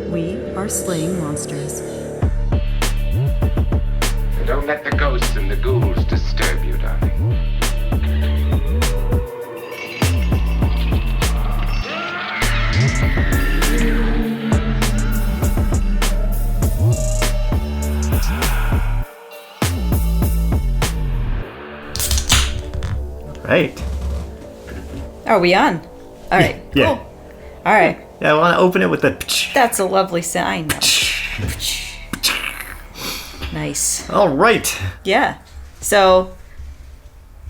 We are slaying monsters. Don't let the ghosts and the ghouls disturb you, darling. Right. Are we on? All right. Yeah. Cool. All right. Yeah, I want to open it with the... That's a lovely sound. Nice. All right. Yeah. So,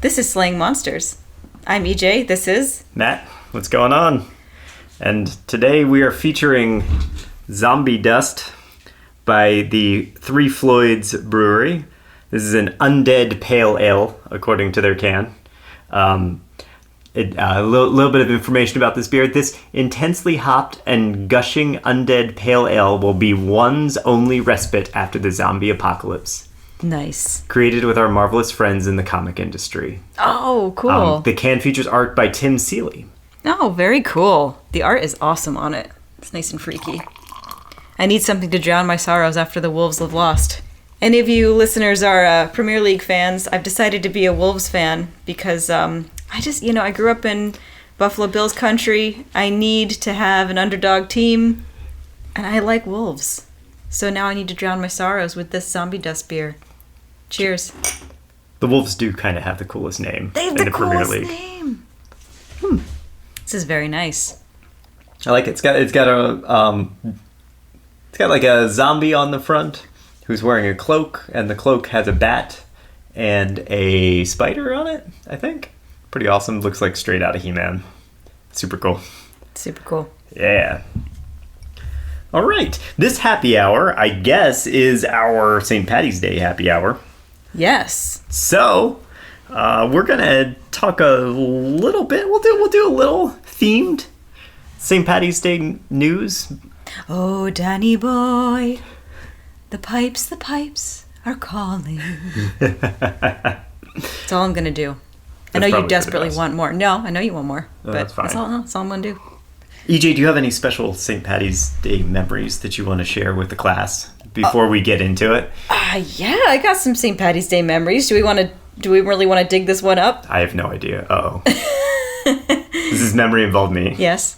this is Slaying Monsters. I'm EJ. This is... Matt, what's going on? And today we are featuring Zombie Dust by the Thee Floyds Brewery. This is an undead pale ale, according to their can. A little bit of information about this beer. This intensely hopped and gushing undead pale ale will be one's only respite after the zombie apocalypse. Nice. Created with our marvelous friends in the comic industry. Oh, cool. The can features art by Tim Seeley. Oh, very cool. The art is awesome on it. It's nice and freaky. I need something to drown my sorrows after the Wolves have lost. Any of you listeners are Premier League fans, I've decided to be a Wolves fan because I grew up in Buffalo Bills country. I need to have an underdog team, and I like Wolves. So now I need to drown my sorrows with this Zombie Dust beer. Cheers. The Wolves do kind of have the coolest name They have in the the Premier coolest League. name. This is very nice. I like it. It's got like a zombie on the front who's wearing a cloak, and the cloak has a bat and a spider on it, I think. Pretty awesome. Looks like straight out of He-Man. Super cool. Super cool. Yeah. All right. This happy hour, I guess, is our St. Paddy's Day happy hour. Yes. So, we're gonna talk a little bit. We'll do a little themed St. Paddy's Day news. Oh, Danny boy, the pipes are calling. That's all I'm gonna do. I know you desperately want more. No, I know you want more, but that's fine. That's all I'm gonna do. EJ, do you have any special St. Paddy's Day memories that you want to share with the class before we get into it? Yeah, I got some St. Paddy's Day memories. Do we really want to dig this one up? I have no idea. Uh-oh. Does this memory involve me? Yes.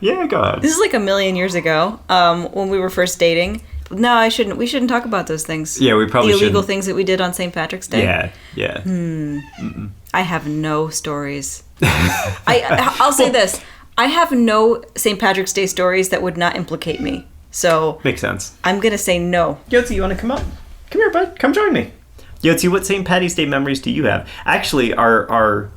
Yeah, go ahead. This is like a million years ago, when we were first dating. No, I shouldn't. We shouldn't talk about those things. Yeah, we probably the illegal shouldn't. things that we did on St. Patrick's Day. Yeah. I have no stories. I'll say this. I have no St. Patrick's Day stories that would not implicate me. So Makes sense. I'm going to say no. Yotzi, you want to come up? Come here, bud. Come join me. Yotzi, what St. Paddy's Day memories do you have? Actually, our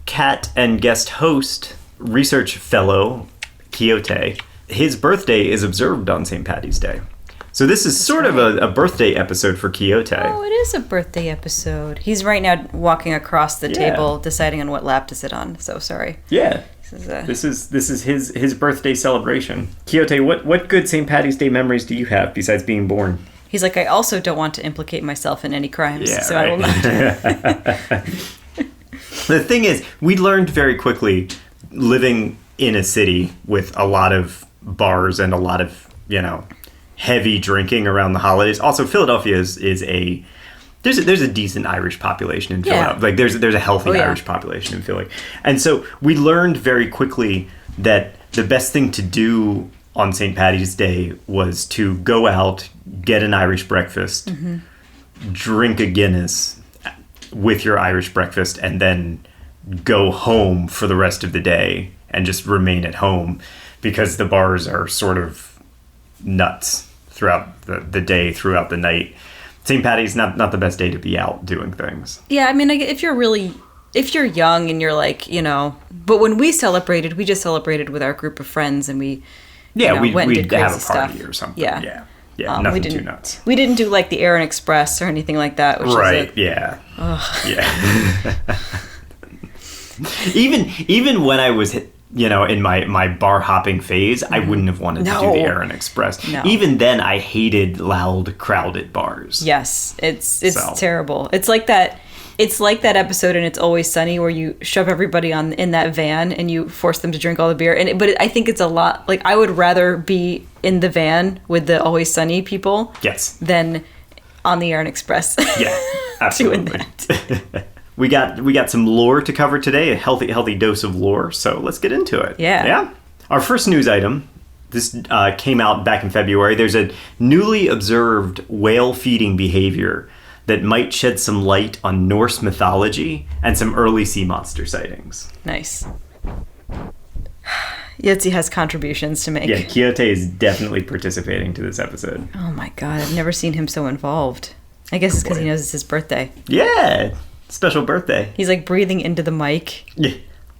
cat and guest host, research fellow, Quixote, his birthday is observed on St. Paddy's Day. So this is sort of a birthday episode for Quixote. Oh, it is a birthday episode. He's right now walking across the table, deciding on what lap to sit on. So sorry. Yeah. This is his birthday celebration. Quixote, what good St. Paddy's Day memories do you have besides being born? He's like, I also don't want to implicate myself in any crimes, Yeah, so right. I will not. The thing is, we learned very quickly, living in a city with a lot of bars and a lot of, heavy drinking around the holidays. Also, Philadelphia is a there's a decent Irish population in Philadelphia. Yeah. Like there's a healthy Irish population in Philly. And so we learned very quickly that the best thing to do on St. Paddy's Day was to go out, get an Irish breakfast, drink a Guinness with your Irish breakfast, and then go home for the rest of the day and just remain at home, because the bars are sort of nuts throughout the day, throughout the night. St. Paddy's not the best day to be out doing things. Yeah, I mean, if you're young and you're like, but when we celebrated, we just celebrated with our group of friends, and we went and did crazy have a party stuff or something. Yeah. Nothing too nuts. We didn't do like the Aaron Express or anything like that. Which Right, is yeah. Yeah. Even when I was, in my bar hopping phase, I wouldn't have wanted to do the Aaron Express. No. Even then, I hated loud, crowded bars. Yes, it's So. terrible. It's like that. It's like that episode in It's Always Sunny where you shove everybody in that van and you force them to drink all the beer. But I think it's a lot. Like, I would rather be in the van with the Always Sunny people. Yes. Than on the Air and Express. Yeah, absolutely. We got some lore to cover today, a healthy dose of lore. So let's get into it. Yeah. Our first news item. This came out back in February. There's a newly observed whale feeding behavior that might shed some light on Norse mythology and some early sea monster sightings. Nice. Yetzi has contributions to make. Yeah, Quixote is definitely participating to this episode. Oh my god, I've never seen him so involved. I guess it's because he knows it's his birthday. Yeah, special birthday. He's like breathing into the mic. Yeah.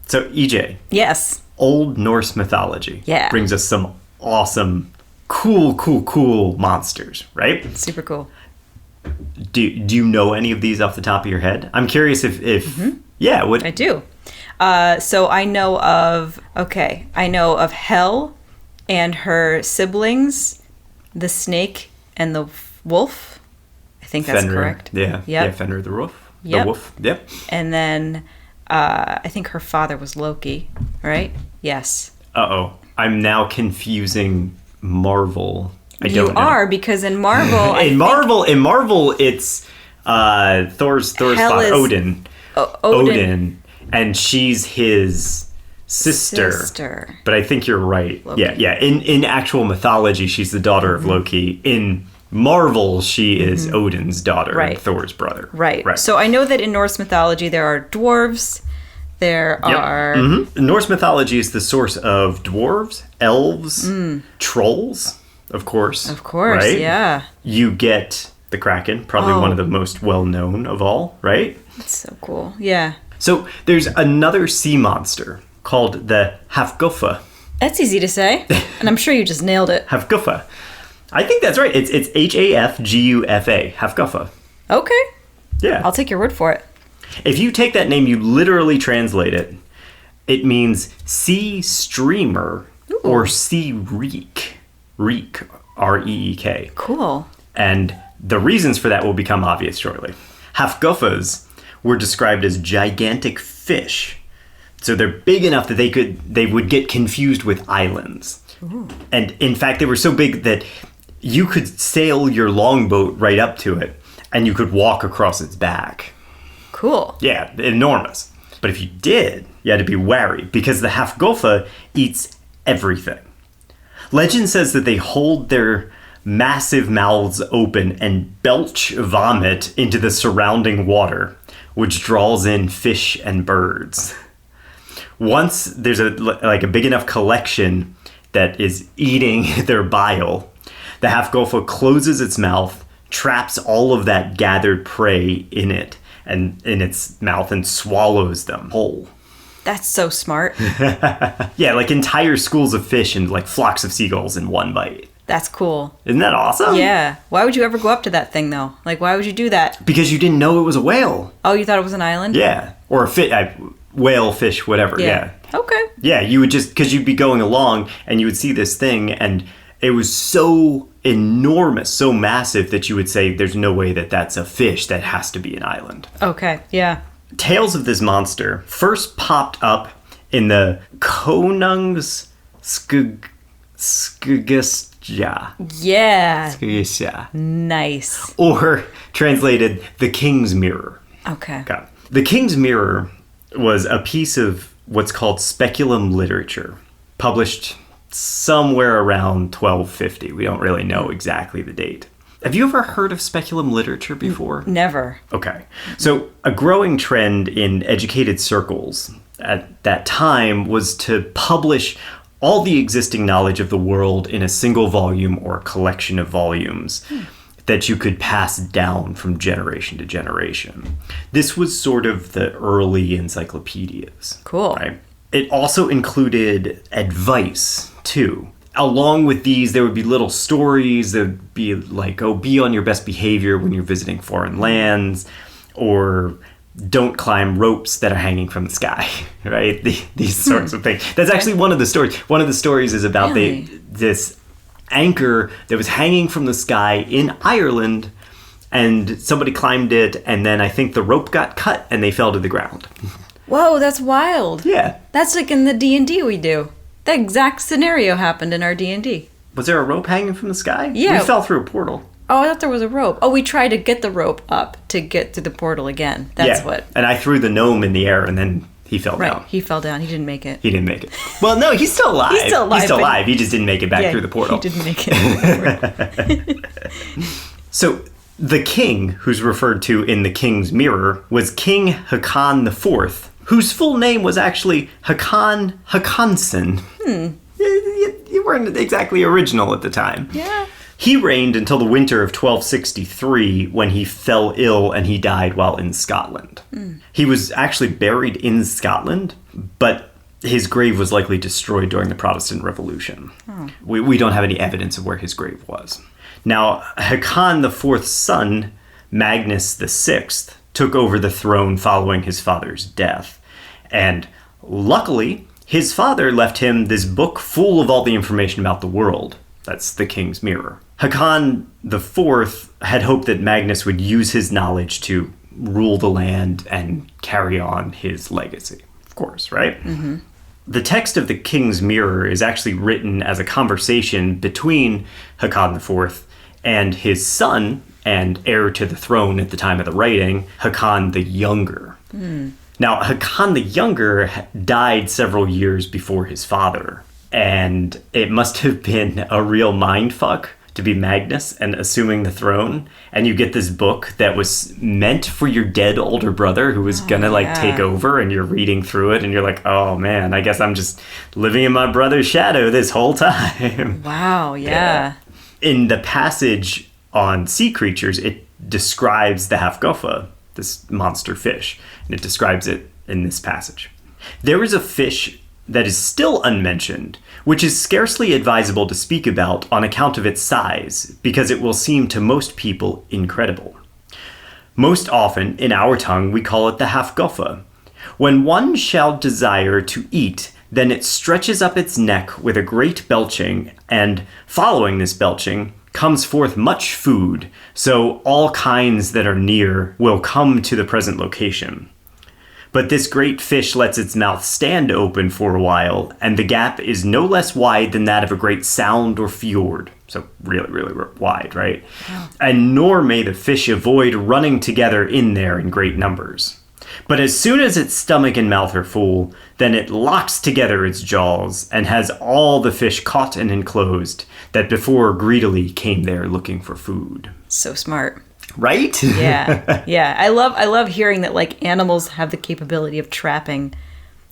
So, EJ. Yes. Old Norse mythology. Yeah. Brings us some awesome, cool monsters, right? Super cool. Do you know any of these off the top of your head? I'm curious if yeah, what I do. So I know of Hel and her siblings, the snake and the wolf. I think that's Fenrir. correct. Yeah. Yep. Yeah, Fenrir the wolf. Yep. The wolf. Yep. And then I think her father was Loki, right? Yes. Uh-oh. I'm now confusing Marvel. I don't know. You are, because in Marvel in Marvel it's Thor's father, Odin. Odin, and she's his sister. But I think you're right. Loki. Yeah. In actual mythology, she's the daughter of Loki. In Marvel, she is Odin's daughter and Thor's brother. Right. So I know that in Norse mythology there are dwarves. There are... Norse mythology is the source of dwarves, elves, trolls, of course. Of course, right? yeah. You get the Kraken, probably one of the most well-known of all, right? That's so cool, yeah. So there's another sea monster called the Hafgufa. That's easy to say, and I'm sure you just nailed it. Hafgufa. I think that's right. It's Hafgufa. Hafgufa. Okay. Yeah. I'll take your word for it. If you take that name, you literally translate it. It means sea streamer or sea reek. Reek, R-E-E-K. Cool. And the reasons for that will become obvious shortly. Hafgufas were described as gigantic fish. So they're big enough that they would get confused with islands. Ooh. And in fact, they were so big that you could sail your longboat right up to it and you could walk across its back. Cool. Yeah, enormous. But if you did, you had to be wary because the Hafgufa eats everything. Legend says that they hold their massive mouths open and belch vomit into the surrounding water, which draws in fish and birds. Once there's a big enough collection that is eating their bile, the Hafgufa closes its mouth, traps all of that gathered prey in its mouth and swallows them whole. That's so smart. Yeah, like entire schools of fish and like flocks of seagulls in one bite. That's cool. Isn't that awesome? Yeah. Why would you ever go up to that thing, though? Like, why would you do that? Because you didn't know it was a whale. Oh, you thought it was an island? Yeah. Or a whale, fish, whatever. Yeah. Okay. Yeah, you would because you'd be going along and you would see this thing and it was so enormous, so massive that you would say there's no way that that's a fish, that has to be an island. Okay, yeah. Tales of this monster first popped up in the Konungs Skugistja. Yeah. Skugistja. Nice. Or translated, the King's Mirror. Okay. The King's Mirror was a piece of what's called speculum literature, published somewhere around 1250. We don't really know exactly the date. Have you ever heard of speculum literature before? Never. Okay. So a growing trend in educated circles at that time was to publish all the existing knowledge of the world in a single volume or collection of volumes that you could pass down from generation to generation. This was sort of the early encyclopedias. Cool. Right? It also included advice, too. Along with these, there would be little stories that would be like, oh, be on your best behavior when you're visiting foreign lands, or don't climb ropes that are hanging from the sky, right? These sorts of things. That's actually one of the stories. One of the stories is about this anchor that was hanging from the sky in Ireland, and somebody climbed it, and then I think the rope got cut and they fell to the ground. Whoa, that's wild. Yeah. That's like in the D&D we do. That exact scenario happened in our D&D. Was there a rope hanging from the sky? Yeah. We fell through a portal. Oh, I thought there was a rope. Oh, we tried to get the rope up to get through the portal again. That's what. And I threw the gnome in the air, and then he fell down. Right, he fell down. He didn't make it. He didn't make it. Well, no, he's still alive. He's still alive. He just didn't make it back through the portal. He didn't make it. So the king, who's referred to in the King's Mirror, was King Haakon IV, whose full name was actually Haakon Haakonsson. You weren't exactly original at the time. Yeah. He reigned until the winter of 1263, when he fell ill and he died while in Scotland. He was actually buried in Scotland, but his grave was likely destroyed during the Protestant Revolution. We don't have any evidence of where his grave was. Now, Haakon IV's son, Magnus VI, took over the throne following his father's death. And luckily, his father left him this book full of all the information about the world. That's the King's Mirror. Haakon IV had hoped that Magnus would use his knowledge to rule the land and carry on his legacy. Of course, right? Mm-hmm. The text of the King's Mirror is actually written as a conversation between Haakon IV and his son and heir to the throne at the time of the writing, Haakon the Younger. Now, Haakon the Younger died several years before his father, and it must have been a real mindfuck to be Magnus and assuming the throne, and you get this book that was meant for your dead older brother who was gonna take over, and you're reading through it and you're like, oh man, I guess I'm just living in my brother's shadow this whole time. Wow, yeah. In the passage on sea creatures, it describes the Hafgoffa, this monster fish, and it describes it in this passage. There is a fish that is still unmentioned, which is scarcely advisable to speak about on account of its size, because it will seem to most people incredible. Most often, in our tongue, we call it the Hafgoffa. When one shall desire to eat, then it stretches up its neck with a great belching, and, following this belching, comes forth much food, so all kinds that are near will come to the present location. But this great fish lets its mouth stand open for a while, and the gap is no less wide than that of a great sound or fjord. So really, really wide, right? Wow. And nor may the fish avoid running together in there in great numbers. But as soon as its stomach and mouth are full, then it locks together its jaws, and has all the fish caught and enclosed, that before greedily came there looking for food. So smart. Right? Yeah. Yeah. I love hearing that like animals have the capability of trapping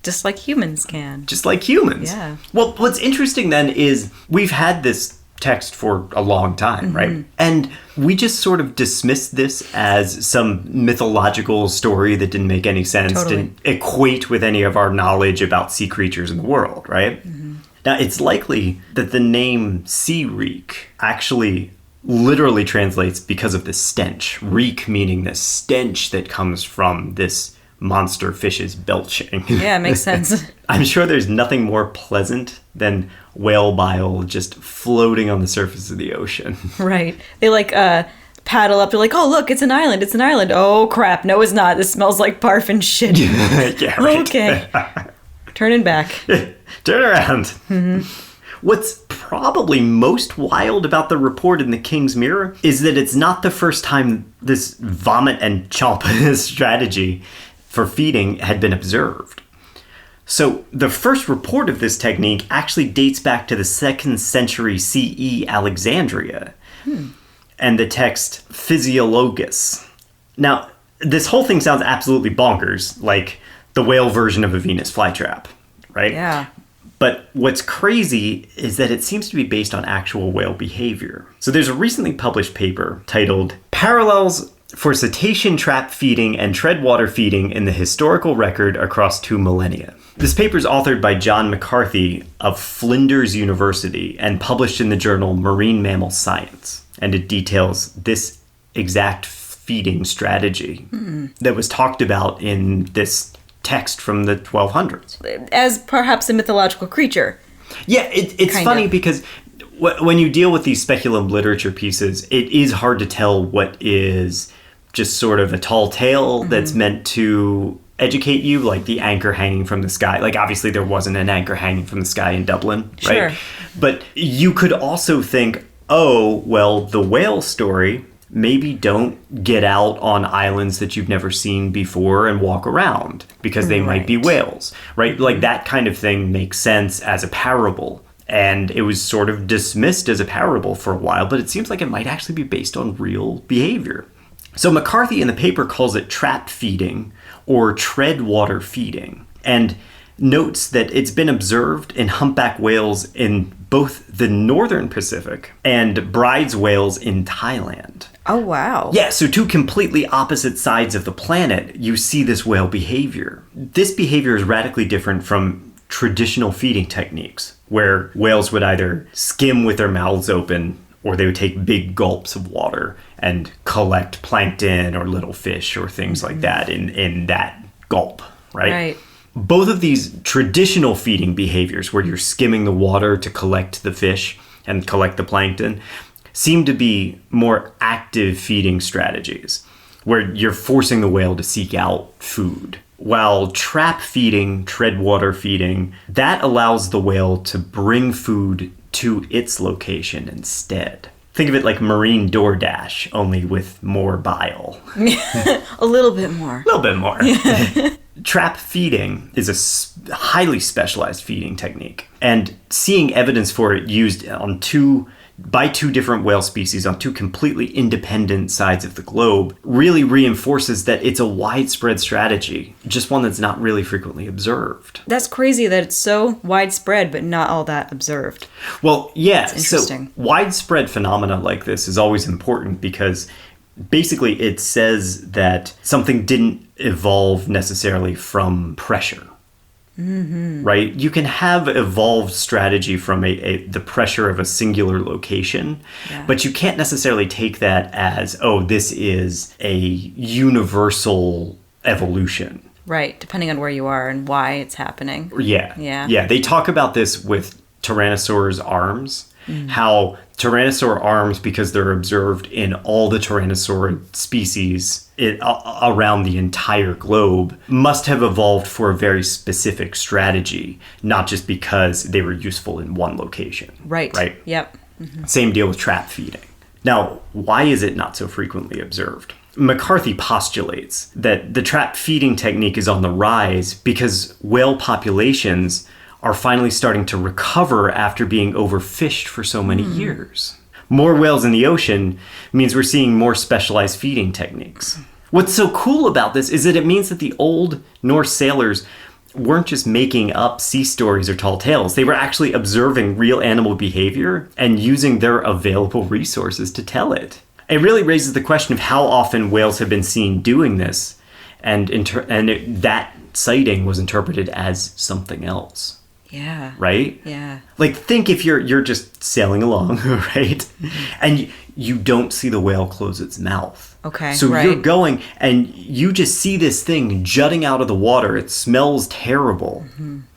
just like humans can. Just like humans. Yeah. Well, what's interesting then is we've had this text for a long time, right? And we just sort of dismissed this as some mythological story that didn't make any sense, didn't equate with any of our knowledge about sea creatures in the world, right? Now, it's likely that the name sea reek actually literally translates because of the stench. Reek meaning the stench that comes from this monster fish's belching. Yeah, it makes sense. I'm sure there's nothing more pleasant than whale bile just floating on the surface of the ocean. Right. They like paddle up. They're like, oh, look, it's an island. It's an island. Oh, crap. No, it's not. This smells like barf and shit. Yeah, right. Okay. Turning back. Turn around. What's probably most wild about the report in the King's Mirror is that it's not the first time this vomit and chomp strategy for feeding had been observed. So the first report of this technique actually dates back to the 2nd century CE Alexandria and the text Physiologus. Now, this whole thing sounds absolutely bonkers, like the whale version of a Venus flytrap, right? Yeah. But what's crazy is that it seems to be based on actual whale behavior. So there's a recently published paper titled Parallels for Cetacean Trap Feeding and Treadwater Feeding in the Historical Record Across 2 Millennia. This paper is authored by John McCarthy of Flinders University and published in the journal Marine Mammal Science. And it details this exact feeding strategy that was talked about in this text from the 1200s. As perhaps a mythological creature. Yeah, it's funny because when you deal with these speculum literature pieces, it is hard to tell what is just sort of a tall tale that's meant to educate you, like the anchor hanging from the sky. Like, obviously there wasn't an anchor hanging from the sky in Dublin, right? Sure. But you could also think, oh, well, the whale story, maybe don't get out on islands that you've never seen before and walk around because they might be whales, right? Like, that kind of thing makes sense as a parable. And it was sort of dismissed as a parable for a while, but it seems like it might actually be based on real behavior. So McCarthy in the paper calls it trap feeding or tread water feeding, and notes that it's been observed in humpback whales in both the northern Pacific and bride's whales in Thailand. Oh, wow. Yeah, so two completely opposite sides of the planet, you see this whale behavior. This behavior is radically different from traditional feeding techniques, where whales would either skim with their mouths open or they would take big gulps of water and collect plankton or little fish or things like that in that gulp, right? Right. Both of these traditional feeding behaviors, where you're skimming the water to collect the fish and collect the plankton, seem to be more active feeding strategies, where you're forcing the whale to seek out food. While trap feeding, tread water feeding, that allows the whale to bring food to its location instead. Think of it like marine DoorDash, only with more bile. A little bit more. A little bit more. Trap feeding is a highly specialized feeding technique, and seeing evidence for it used on by two different whale species on two completely independent sides of the globe really reinforces that it's a widespread strategy, just one that's not really frequently observed. That's crazy that it's so widespread, but not all that observed. Well, yeah, That's interesting. So widespread phenomena like this is always important because basically it says that something didn't evolve necessarily from pressure. Right? You can have evolved strategy from the pressure of a singular location, but you can't necessarily take that as, oh, this is a universal evolution. Right, depending on where you are and why it's happening. Yeah. They talk about this with Tyrannosaurus arms, how Tyrannosaur arms, because they're observed in all the Tyrannosaur species around the entire globe, must have evolved for a very specific strategy, not just because they were useful in one location. Right. Yep. Same deal with trap feeding. Now, why is it not so frequently observed? McCarthy postulates that the trap feeding technique is on the rise because whale populations are finally starting to recover after being overfished for so many years. More whales in the ocean means we're seeing more specialized feeding techniques. What's so cool about this is that it means that the old Norse sailors weren't just making up sea stories or tall tales. They were actually observing real animal behavior and using their available resources to tell it. It really raises the question of how often whales have been seen doing this, and that sighting was interpreted as something else. Yeah. Right? Yeah. Like, think if you're just sailing along, right? And you don't see the whale close its mouth. Okay, So right. you're going and you just see this thing jutting out of the water. It smells terrible.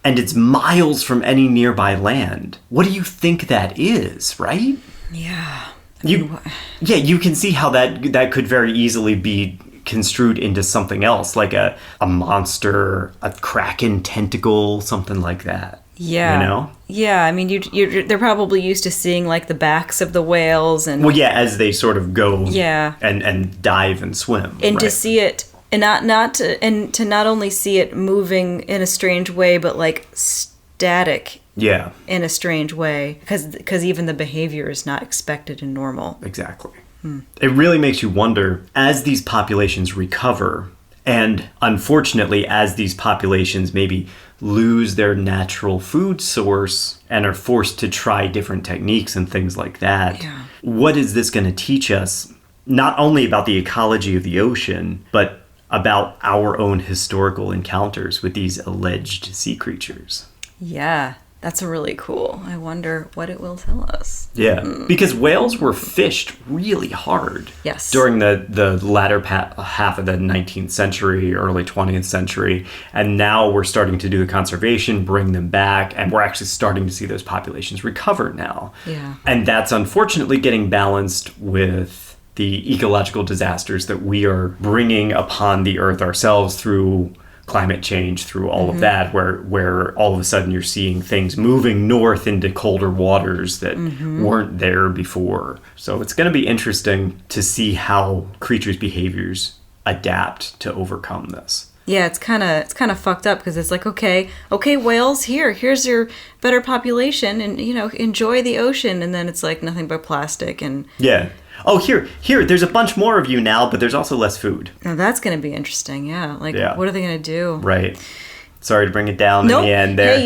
And it's miles from any nearby land. What do you think that is, right? Yeah. You can see how that could very easily be construed into something else, like a monster, a kraken tentacle, something like that. Yeah. You know? Yeah, I mean, they're probably used to seeing, like, the backs of the whales and... Well, yeah, as they sort of go Yeah. and dive and swim. And right? to see it, and to not only see it moving in a strange way, but, like, static Yeah, in a strange way, because even the behavior is not expected and normal. exactly. It really makes you wonder, as these populations recover, and unfortunately, as these populations maybe lose their natural food source and are forced to try different techniques and things like that, what is this going to teach us, not only about the ecology of the ocean, but about our own historical encounters with these alleged sea creatures? Yeah. That's really cool. I wonder what it will tell us. Yeah, because whales were fished really hard. Yes. During the latter half of the 19th century, early 20th century, and now we're starting to do the conservation, bring them back, and we're actually starting to see those populations recover now. Yeah. And that's unfortunately getting balanced with the ecological disasters that we are bringing upon the earth ourselves through climate change, through all of that, where all of a sudden you're seeing things moving north into colder waters that weren't there before. So it's going to be interesting to see how creatures' behaviors adapt to overcome this. Yeah, it's kind of fucked up because it's like, okay, whales, here's your better population, and enjoy the ocean, and then it's like nothing but plastic and Yeah. Oh, here, there's a bunch more of you now, but there's also less food. Now that's going to be interesting, yeah. Like, what are they going to do? Right. Sorry to bring it down Nope. in the end there.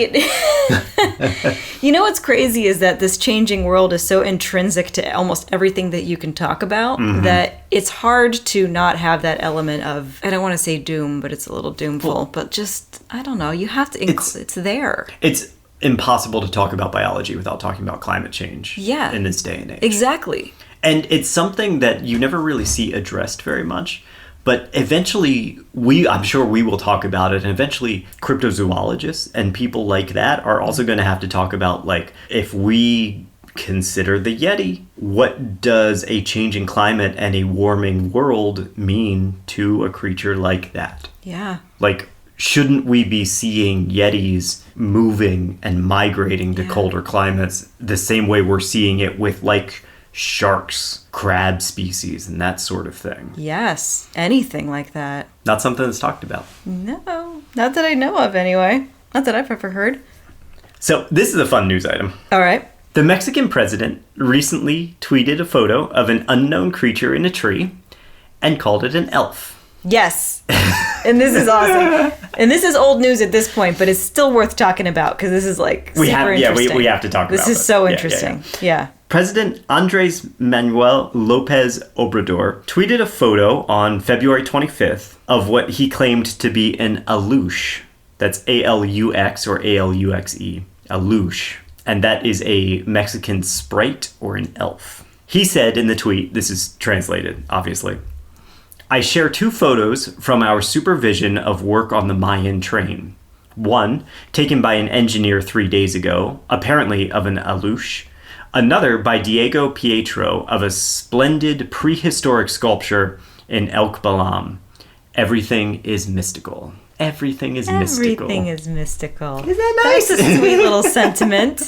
Hey, what's crazy is that this changing world is so intrinsic to almost everything that you can talk about that it's hard to not have that element of, I don't want to say doom, but it's a little doomful, but just, I don't know, you have to, it's there. It's impossible to talk about biology without talking about climate change in this day and age. Exactly. And it's something that you never really see addressed very much. But eventually, I'm sure we will talk about it. And eventually, cryptozoologists and people like that are also going to have to talk about, like, if we consider the Yeti, what does a changing climate and a warming world mean to a creature like that? Yeah. Like, shouldn't we be seeing Yetis moving and migrating to colder climates the same way we're seeing it with, like, sharks, crab species, and that sort of thing? Yes, anything like that. Not something that's talked about. No, not that I know of anyway. Not that I've ever heard. So this is a fun news item. All right. The Mexican president recently tweeted a photo of an unknown creature in a tree and called it an elf. Yes. And this is awesome. And this is old news at this point, but it's still worth talking about because this is like super interesting. We have to talk about this. This is so interesting. Yeah. President Andres Manuel Lopez Obrador tweeted a photo on February 25th of what he claimed to be an Aluxe. That's A-L-U-X or A-L-U-X-E. Aluxe. And that is a Mexican sprite or an elf. He said in the tweet, this is translated, obviously, "I share two photos from our supervision of work on the Mayan train. One, taken by an engineer 3 days ago, apparently of an Aluxe. Another by Diego Pietro of a splendid prehistoric sculpture in Elk Balam. Everything is mystical." Everything is mystical. Everything is mystical. Isn't that nice? That's a sweet little sentiment.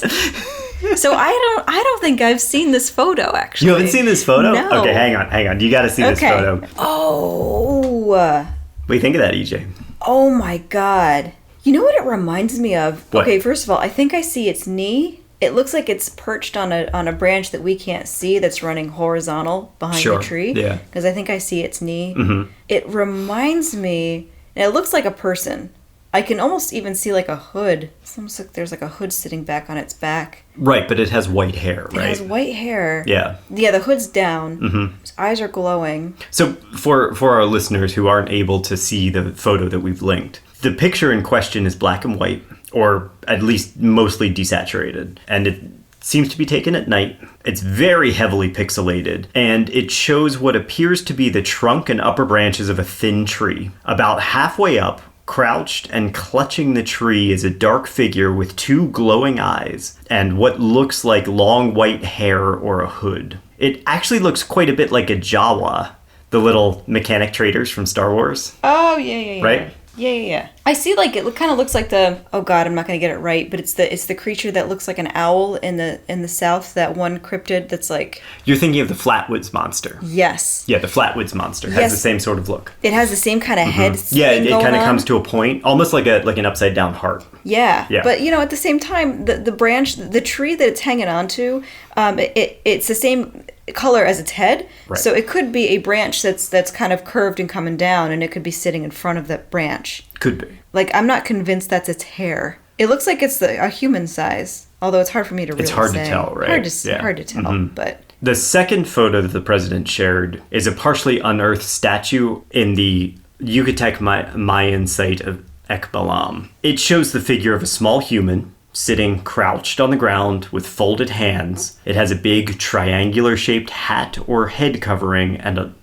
So I don't think I've seen this photo, actually. You haven't seen this photo? No. Okay, hang on. You got to see this photo. Oh. What do you think of that, EJ? Oh my God. You know what it reminds me of? What? Okay, first of all, I think I see its knee. It looks like it's perched on a branch that we can't see that's running horizontal behind the tree. Yeah. Because I think I see its knee. Mm-hmm. It reminds me, and it looks like a person. I can almost even see like a hood. It's almost like there's like a hood sitting back on its back. Right, but it has white hair, right? It has white hair. Yeah. Yeah, the hood's down. Mm-hmm. Its eyes are glowing. So for our listeners who aren't able to see the photo that we've linked, the picture in question is black and white, or at least mostly desaturated. And it seems to be taken at night. It's very heavily pixelated, and it shows what appears to be the trunk and upper branches of a thin tree. About halfway up, crouched and clutching the tree, is a dark figure with two glowing eyes and what looks like long white hair or a hood. It actually looks quite a bit like a Jawa, the little mechanic traders from Star Wars. Oh, yeah. Right? Yeah. I see, like, it kind of looks like the, oh God, I'm not going to get it right, but it's the creature that looks like an owl in the south, that one cryptid that's like... You're thinking of the Flatwoods monster. Yes. Yeah, the Flatwoods monster has the same sort of look. It has the same kind of head Yeah, it thing kind of on. comes to a point, almost like an upside down heart. Yeah. Yeah. But, at the same time, the branch, the tree that it's hanging onto, it's the same color as its head. Right. So it could be a branch that's kind of curved and coming down, and it could be sitting in front of that branch. Could be. Like, I'm not convinced that's its hair. It looks like it's a human size, although it's hard for me to really say. It's hard to tell, right? Hard to tell, but... The second photo that the president shared is a partially unearthed statue in the Yucatec Mayan site of Ekbalam. It shows the figure of a small human sitting crouched on the ground with folded hands. It has a big triangular-shaped hat or head covering,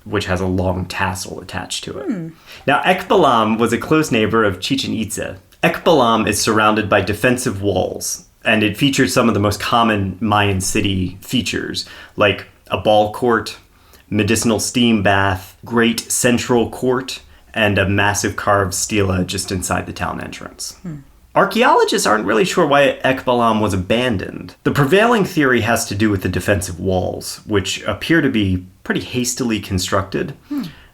which has a long tassel attached to it. Now, Ekbalam was a close neighbor of Chichen Itza. Ekbalam is surrounded by defensive walls, and it features some of the most common Mayan city features, like a ball court, medicinal steam bath, great central court, and a massive carved stela just inside the town entrance. Archaeologists aren't really sure why Ekbalam was abandoned. The prevailing theory has to do with the defensive walls, which appear to be pretty hastily constructed.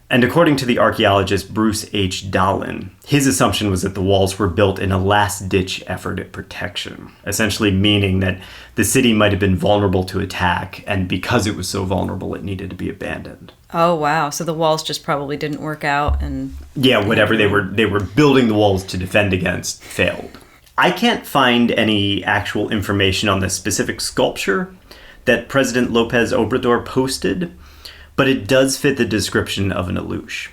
And according to the archaeologist Bruce H. Dahlen, his assumption was that the walls were built in a last-ditch effort at protection, essentially meaning that the city might have been vulnerable to attack, and because it was so vulnerable, it needed to be abandoned. Oh, wow. So the walls just probably didn't work out, and... Yeah, whatever they were building the walls to defend against failed. I can't find any actual information on the specific sculpture that President Lopez Obrador posted, but it does fit the description of an Aluxe.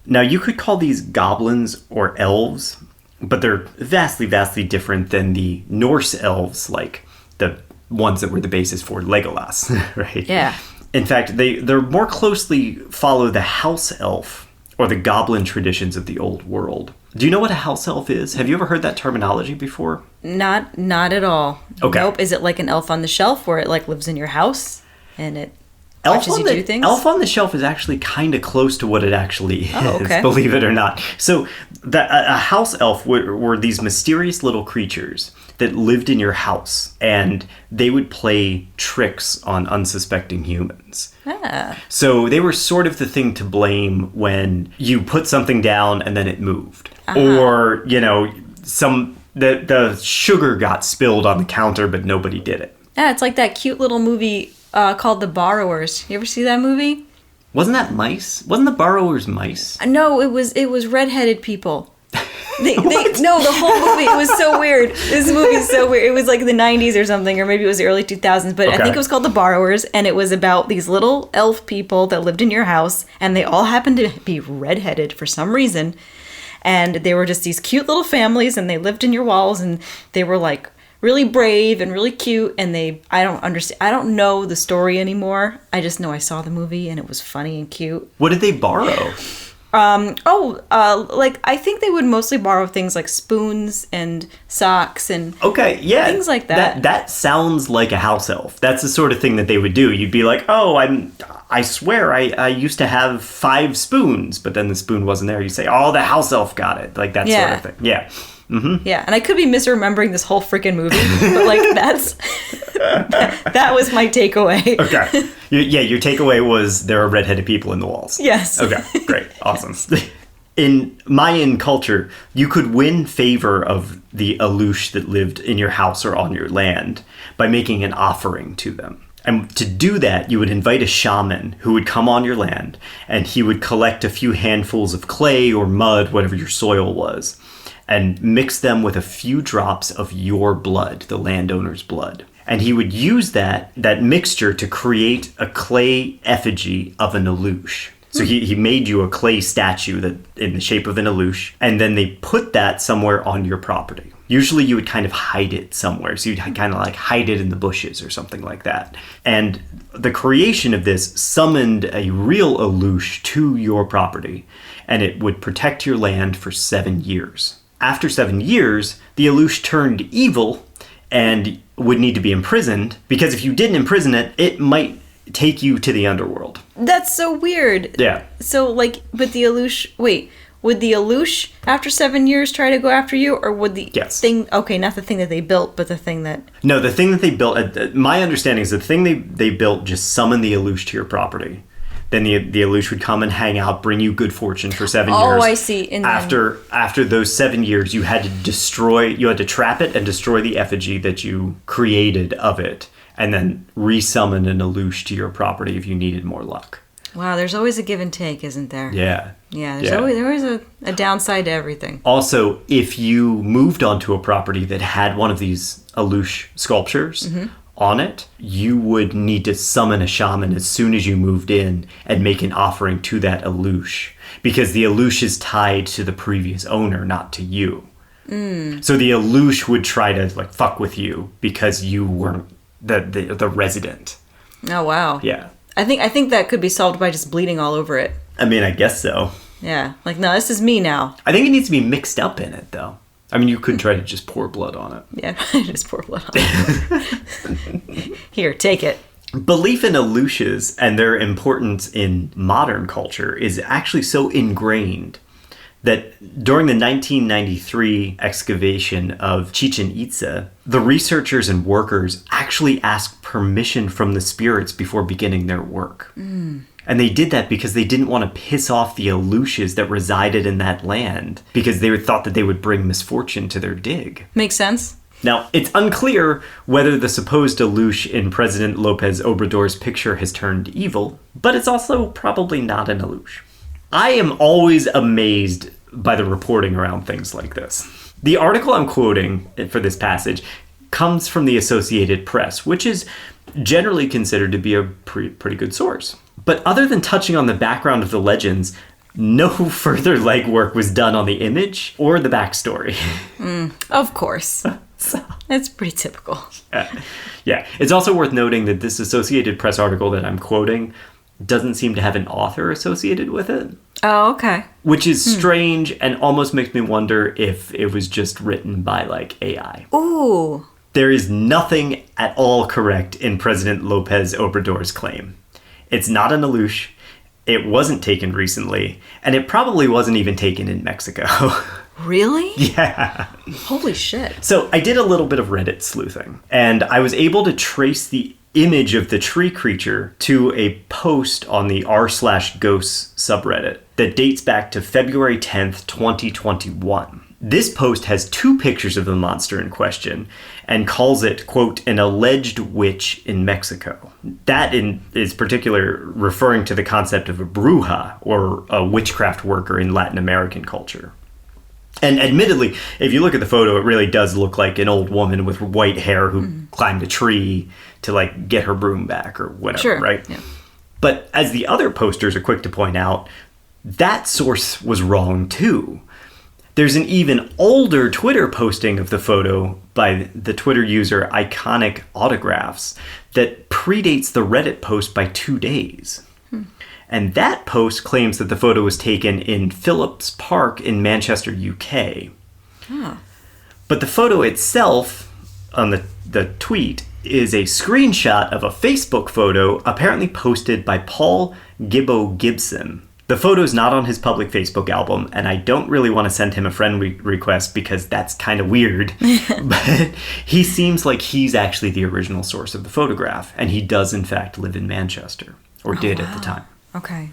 Now, you could call these goblins or elves, but they're vastly, vastly different than the Norse elves, like the ones that were the basis for Legolas, right? Yeah. In fact, they're more closely follow the house elf or the goblin traditions of the old world. Do you know what a house elf is? Have you ever heard that terminology before? Not at all. Okay. Nope. Is it like an elf on the shelf where it like lives in your house and it watches you do things? Elf on the Shelf is actually kind of close to what it actually is, okay. Believe it or not. So a house elf were these mysterious little creatures that lived in your house, and they would play tricks on unsuspecting humans. So they were sort of the thing to blame when you put something down and then it moved. Or, the sugar got spilled on the counter, but nobody did it. Yeah, it's like that cute little movie called The Borrowers. You ever see that movie? Wasn't that mice? Wasn't the borrowers mice? No, it was redheaded people. No, the whole movie, it was so weird. This movie is so weird. It was like the 90s or something, or maybe it was the early 2000s, but I think it was called The Borrowers, and it was about these little elf people that lived in your house, and they all happened to be redheaded for some reason, and they were just these cute little families, and they lived in your walls, and they were like really brave and really cute, and I don't know the story anymore. I just know I saw the movie, and it was funny and cute. What did they borrow? I think they would mostly borrow things like spoons and socks and things like that. That sounds like a house elf. That's the sort of thing that they would do. You'd be like, I swear I used to have 5 spoons, but then the spoon wasn't there. You say, oh, the house elf got it. Like that sort of thing. Yeah. Mm-hmm. Yeah, and I could be misremembering this whole freaking movie, but like that was my takeaway. Okay. Your takeaway was there are redheaded people in the walls. Yes. Okay, great. Awesome. In Mayan culture, you could win favor of the Aluxe that lived in your house or on your land by making an offering to them. And to do that, you would invite a shaman who would come on your land, and he would collect a few handfuls of clay or mud, whatever your soil was, and mix them with a few drops of your blood, the landowner's blood. And he would use that mixture to create a clay effigy of an Aluxe. So he made you a clay statue that in the shape of an Aluxe, and then they put that somewhere on your property. Usually you would kind of hide it somewhere. So you'd kind of like hide it in the bushes or something like that. And the creation of this summoned a real Aluxe to your property, and it would protect your land for 7 years. After 7 years, the Aluxe turned evil and would need to be imprisoned, because if you didn't imprison it, it might take you to the underworld. That's so weird. Yeah. So, but the Aluxe... Wait, would the Aluxe, after 7 years, try to go after you? Or would the thing... Okay, not the thing that they built, but the thing that... No, the thing that they built... My understanding is the thing they built just summoned the Aluxe to your property. Then the Aluxe would come and hang out, bring you good fortune for 7 years. Oh, I see. And after those 7 years, you had to trap it and destroy the effigy that you created of it, and then resummon an Aluxe to your property if you needed more luck. Wow, there's always a give and take, isn't there? Yeah. Yeah, there's always a downside to everything. Also, if you moved onto a property that had one of these Aluxe sculptures on it, you would need to summon a shaman as soon as you moved in and make an offering to that Aluxe, because the Aluxe is tied to the previous owner, not to you. So the Aluxe would try to like fuck with you because you weren't the resident. Oh, wow. Yeah. I think that could be solved by just bleeding all over it. I mean, I guess so. Yeah. Like, no, this is me now. I think it needs to be mixed up in it, though. I mean, you could try to just pour blood on it. Yeah, just pour blood on it. Here, take it. Belief in Aluxes and their importance in modern culture is actually so ingrained that during the 1993 excavation of Chichen Itza, the researchers and workers actually asked permission from the spirits before beginning their work. And they did that because they didn't want to piss off the Aluxes that resided in that land because they thought that they would bring misfortune to their dig. Makes sense. Now, it's unclear whether the supposed Aluxe in President Lopez Obrador's picture has turned evil, but it's also probably not an Aluxe. I am always amazed by the reporting around things like this. The article I'm quoting for this passage comes from the Associated Press, which is generally considered to be a pretty good source. But other than touching on the background of the legends, no further legwork was done on the image or the backstory. Of course. That's pretty typical. Yeah. It's also worth noting that this Associated Press article that I'm quoting doesn't seem to have an author associated with it. Oh, okay. Which is strange and almost makes me wonder if it was just written by, like, AI. Ooh. There is nothing at all correct in President Lopez Obrador's claim. It's not an Aluxe, it wasn't taken recently, and it probably wasn't even taken in Mexico. Really? Yeah. Holy shit. So I did a little bit of Reddit sleuthing, and I was able to trace the image of the tree creature to a post on the r/ghosts subreddit that dates back to February 10th, 2021. This post has 2 pictures of the monster in question and calls it, quote, an alleged witch in Mexico. That is particular referring to the concept of a bruja, or a witchcraft worker in Latin American culture. And admittedly, if you look at the photo, it really does look like an old woman with white hair who climbed a tree to, like, get her broom back or whatever, right? Yeah. But as the other posters are quick to point out, that source was wrong too. There's an even older Twitter posting of the photo by the Twitter user Iconic Autographs that predates the Reddit post by 2 days. And that post claims that the photo was taken in Phillips Park in Manchester, UK. But the photo itself, on the tweet, is a screenshot of a Facebook photo apparently posted by Paul Gibbo Gibson. The photo's not on his public Facebook album, and I don't really want to send him a friend request because that's kind of weird. But he seems like he's actually the original source of the photograph, and he does in fact live in Manchester, or did at the time. Okay.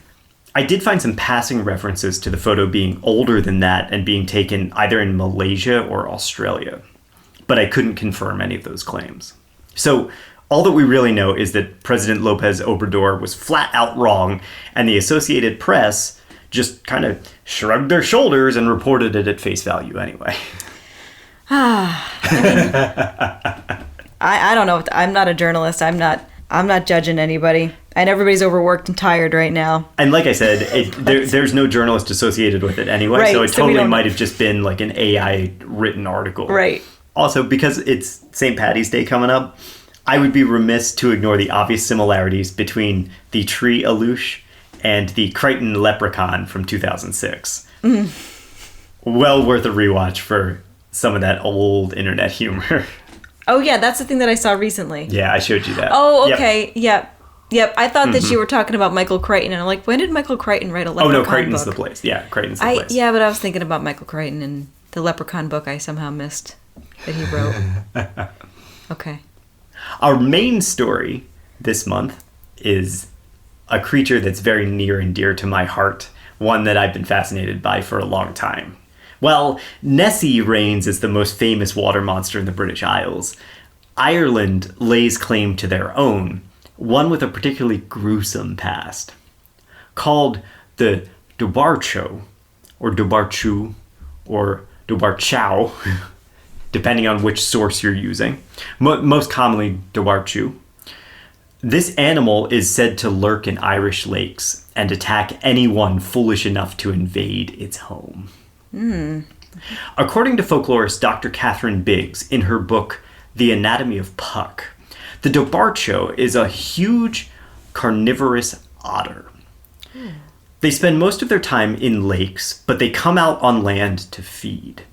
I did find some passing references to the photo being older than that and being taken either in Malaysia or Australia, but I couldn't confirm any of those claims. So all that we really know is that President Lopez Obrador was flat out wrong, and the Associated Press just kind of shrugged their shoulders and reported it at face value anyway. I don't know. I'm not a journalist. I'm not judging anybody. And everybody's overworked and tired right now. And like I said, there's no journalist associated with it anyway, right, so it totally might have just been like an AI written article. Right. Also, because it's St. Paddy's Day coming up, I would be remiss to ignore the obvious similarities between the tree Aluxe and the Crichton leprechaun from 2006. Well worth a rewatch for some of that old internet humor. Oh, yeah, that's the thing that I saw recently. Yeah, I showed you that. Oh, okay. Yep. I thought that you were talking about Michael Crichton, and I'm like, when did Michael Crichton write a leprechaun book? Oh, no, Crichton's the place. Yeah, Crichton's the place. Yeah, but I was thinking about Michael Crichton, and the leprechaun book I somehow missed that he wrote. Okay. Our main story this month is a creature that's very near and dear to my heart, one that I've been fascinated by for a long time. Well, Nessie reigns as the most famous water monster in the British Isles. Ireland lays claim to their own, one with a particularly gruesome past. Called the Dobhar-Chu, or Dobhar-Chu, or Dobhar-Chow, depending on which source you're using. Most commonly, Dobhar-Chu. This animal is said to lurk in Irish lakes and attack anyone foolish enough to invade its home. According to folklorist Dr. Catherine Biggs in her book, The Anatomy of Puck, the Dobhar-Chu is a huge carnivorous otter. They spend most of their time in lakes, but they come out on land to feed.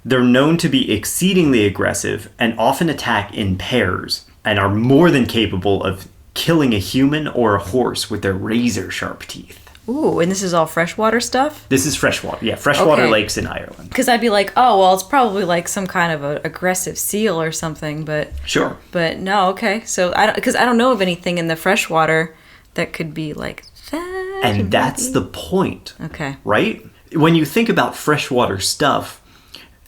They're known to be exceedingly aggressive and often attack in pairs and are more than capable of killing a human or a horse with their razor-sharp teeth. Ooh, and this is all freshwater stuff? This is freshwater. Yeah, freshwater Okay. lakes in Ireland. Because I'd be like, oh, well, it's probably like some kind of an aggressive seal or something, but Sure. no, okay. So, because I don't know of anything in the freshwater that could be like that. And that's maybe. the point, Okay. right? When you think about freshwater stuff,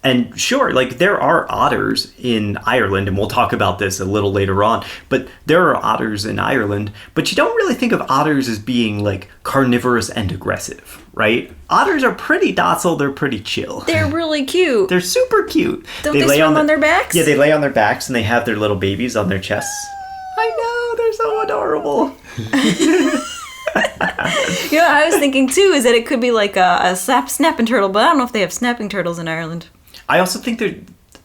and sure, like there are otters in Ireland, and we'll talk about this a little later on, but there are otters in Ireland, but you don't really think of otters as being like carnivorous and aggressive, right? Otters are pretty docile, they're pretty chill. They're really cute. They're super cute. Don't they swim on their backs? Yeah, they lay on their backs and they have their little babies on their chests. I know, they're so adorable. You know, I was thinking too is that it could be like a snapping turtle, but I don't know if they have snapping turtles in Ireland. I also think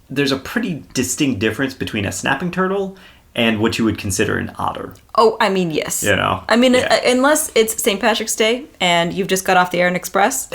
there's a pretty distinct difference between a snapping turtle and what you would consider an otter. Oh, I mean, yes. You know? I mean, Yeah. unless it's St. Patrick's Day and you've just got off the Aran Express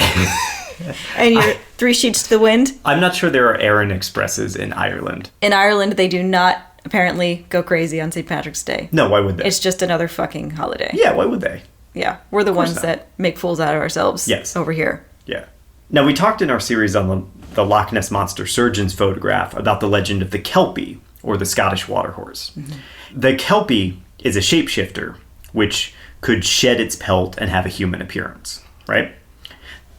and you're 3 sheets to the wind. I'm not sure there are Aran Expresses in Ireland. In Ireland, they do not apparently go crazy on St. Patrick's Day. No, why would they? It's just another fucking holiday. Yeah, why would they? Yeah, we're the ones not. that make fools out of ourselves Yes. over here. Yeah. Now, we talked in our series on the Loch Ness Monster surgeon's photograph about the legend of the Kelpie, or the Scottish water horse. Mm-hmm. The Kelpie is a shapeshifter, which could shed its pelt and have a human appearance, right?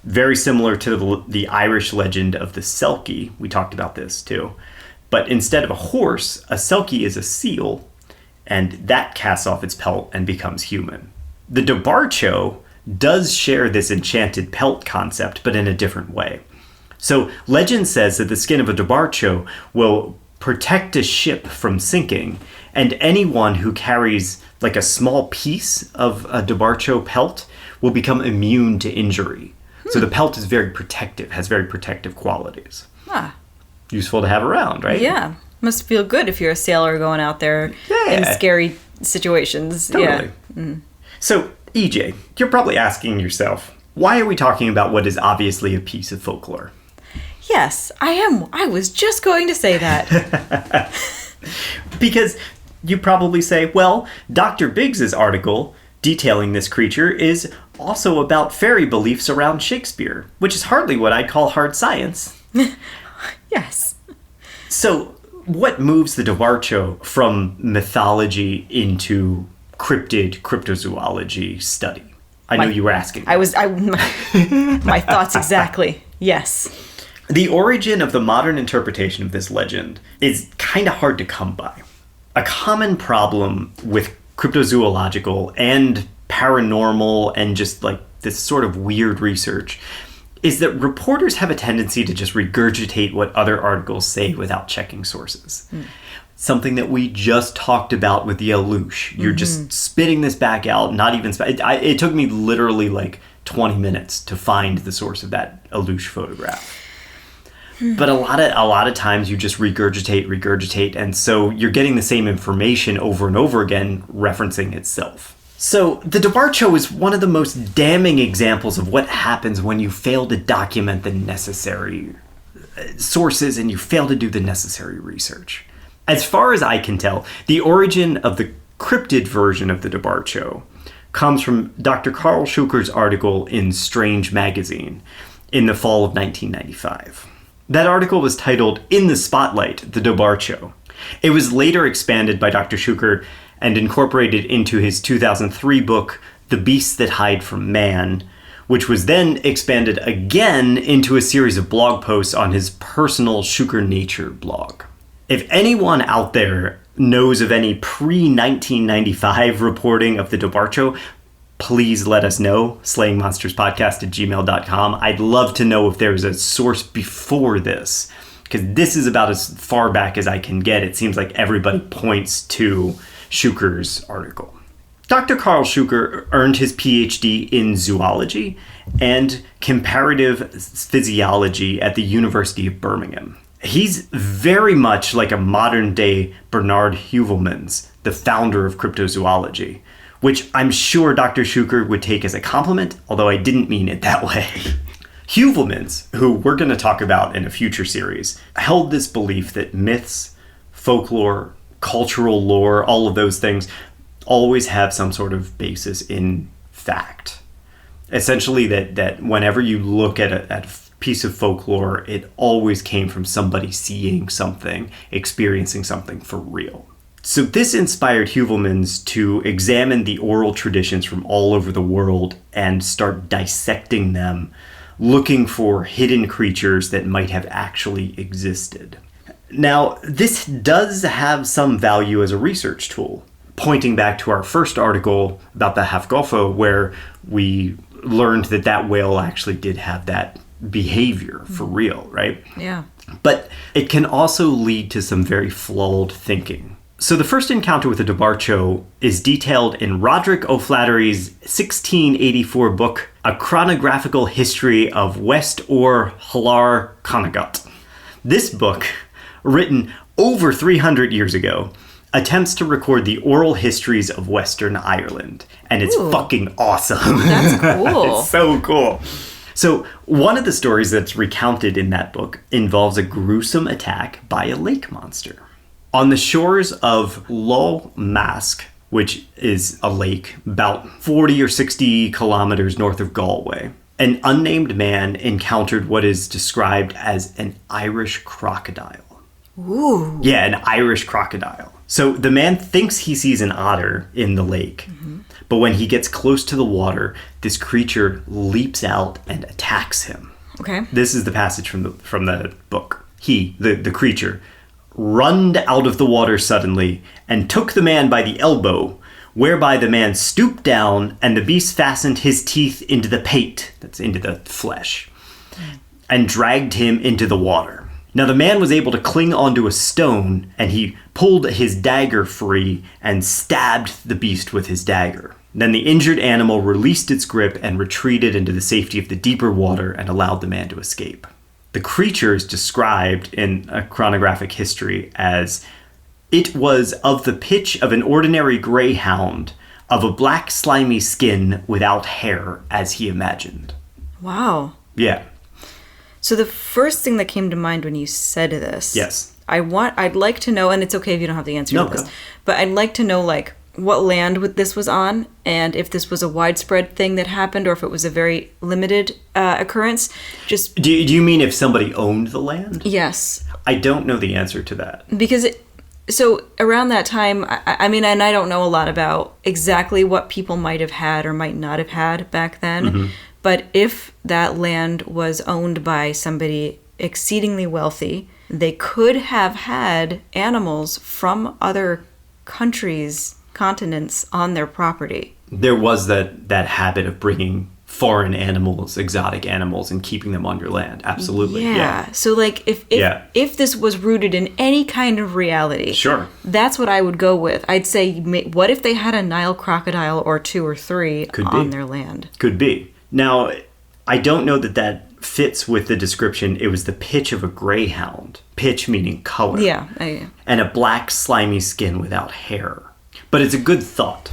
Very similar to the Irish legend of the Selkie. We talked about this too. But instead of a horse, a Selkie is a seal, and that casts off its pelt and becomes human. The Dobhar-Chu does share this enchanted pelt concept, but in a different way. So legend says that the skin of a Dobhar-Chu will protect a ship from sinking, and anyone who carries like a small piece of a Dobhar-Chu pelt will become immune to injury. So the pelt is very protective, has very protective qualities. Ah, Useful to have around, right? yeah. Must feel good if you're a sailor going out there in Yeah. scary situations. Totally. Yeah. So, EJ, you're probably asking yourself, why are we talking about what is obviously a piece of folklore? Yes, I am. I was just going to say that. Because you probably say, well, Dr. Biggs's article detailing this creature is also about fairy beliefs around Shakespeare, which is hardly what I'd call hard science. Yes. So, what moves the Dobhar-Chu from mythology into cryptozoology study? I know you were asking. My thoughts exactly. Yes. The origin of the modern interpretation of this legend is kind of hard to come by. A common problem with cryptozoological and paranormal and just like this sort of weird research is that reporters have a tendency to just regurgitate what other articles say without checking sources. Something that we just talked about with the Aluxe. You're just spitting this back out, not even... It took me literally like 20 minutes to find the source of that Aluxe photograph. But a lot of times you just regurgitate, and so you're getting the same information over and over again, referencing itself. So the Dobhar-Chu is one of the most damning examples of what happens when you fail to document the necessary sources and you fail to do the necessary research. As far as I can tell, the origin of the cryptid version of the Dobhar-Chu comes from Dr. Karl Shuker's article in Strange Magazine in the fall of 1995. That article was titled, "In the Spotlight, the Dobhar-Chu." It was later expanded by Dr. Shuker and incorporated into his 2003 book, The Beasts That Hide from Man, which was then expanded again into a series of blog posts on his personal Shuker Nature blog. If anyone out there knows of any pre-1995 reporting of the Dobhar-Chu, please let us know. slayingmonsterspodcast@gmail.com. I'd love to know if there's a source before this, because this is about as far back as I can get. It seems like everybody points to Shuker's article. Dr. Karl Shuker earned his PhD in zoology and comparative physiology at the University of Birmingham. He's very much like a modern-day Bernard Heuvelmans, the founder of cryptozoology, which I'm sure Dr. Shuker would take as a compliment, although I didn't mean it that way. Heuvelmans, who we're going to talk about in a future series, held this belief that myths, folklore, cultural lore, all of those things always have some sort of basis in fact. Essentially that whenever you look at a piece of folklore, it always came from somebody seeing something, experiencing something for real. So this inspired Heuvelmans to examine the oral traditions from all over the world and start dissecting them, looking for hidden creatures that might have actually existed. Now, this does have some value as a research tool, pointing back to our first article about the Hafgolfo, where we learned that whale actually did have that behavior for real, right? Yeah. But it can also lead to some very flawed thinking. So the first encounter with the Dobhar-Chu is detailed in Roderick O'Flaherty's 1684 book, A Chronographical History of West or H-Lar Connaught. This book, written over 300 years ago, attempts to record the oral histories of Western Ireland. And it's fucking awesome. That's cool. It's so cool. So one of the stories that's recounted in that book involves a gruesome attack by a lake monster. On the shores of Lough Mask, which is a lake about 40 or 60 kilometers north of Galway, an unnamed man encountered what is described as an Irish crocodile. Ooh. Yeah, an Irish crocodile. So the man thinks he sees an otter in the lake, but when he gets close to the water, this creature leaps out and attacks him. Okay. This is the passage from the book. He, the creature, runned out of the water suddenly and took the man by the elbow, whereby the man stooped down and the beast fastened his teeth into the pate, that's into the flesh, and dragged him into the water. Now the man was able to cling onto a stone, and he pulled his dagger free and stabbed the beast with his dagger. Then the injured animal released its grip and retreated into the safety of the deeper water and allowed the man to escape. The creature is described in a chronographic history as, it was of the pitch of an ordinary greyhound, of a black slimy skin without hair, as he imagined. Wow. Yeah. So the first thing that came to mind when you said this. Yes. I'd like to know, and it's okay if you don't have the answer to this, but I'd like to know, like, what land this was on, and if this was a widespread thing that happened, or if it was a very limited occurrence. Just do you mean if somebody owned the land? Yes. I don't know the answer to that. Because so around that time, I mean, and I don't know a lot about exactly what people might have had or might not have had back then, but if that land was owned by somebody exceedingly wealthy, they could have had animals from other countries, continents on their property. There was that habit of bringing foreign animals, exotic animals, and keeping them on your land. Absolutely. Yeah. So like if this was rooted in any kind of reality, sure, that's what I would go with. I'd say, what if they had a Nile crocodile or 2 or 3 on their land? Could be. Now, I don't know that fits with the description. It was the pitch of a greyhound. Pitch meaning color. Yeah. And a black slimy skin without hair. But it's a good thought.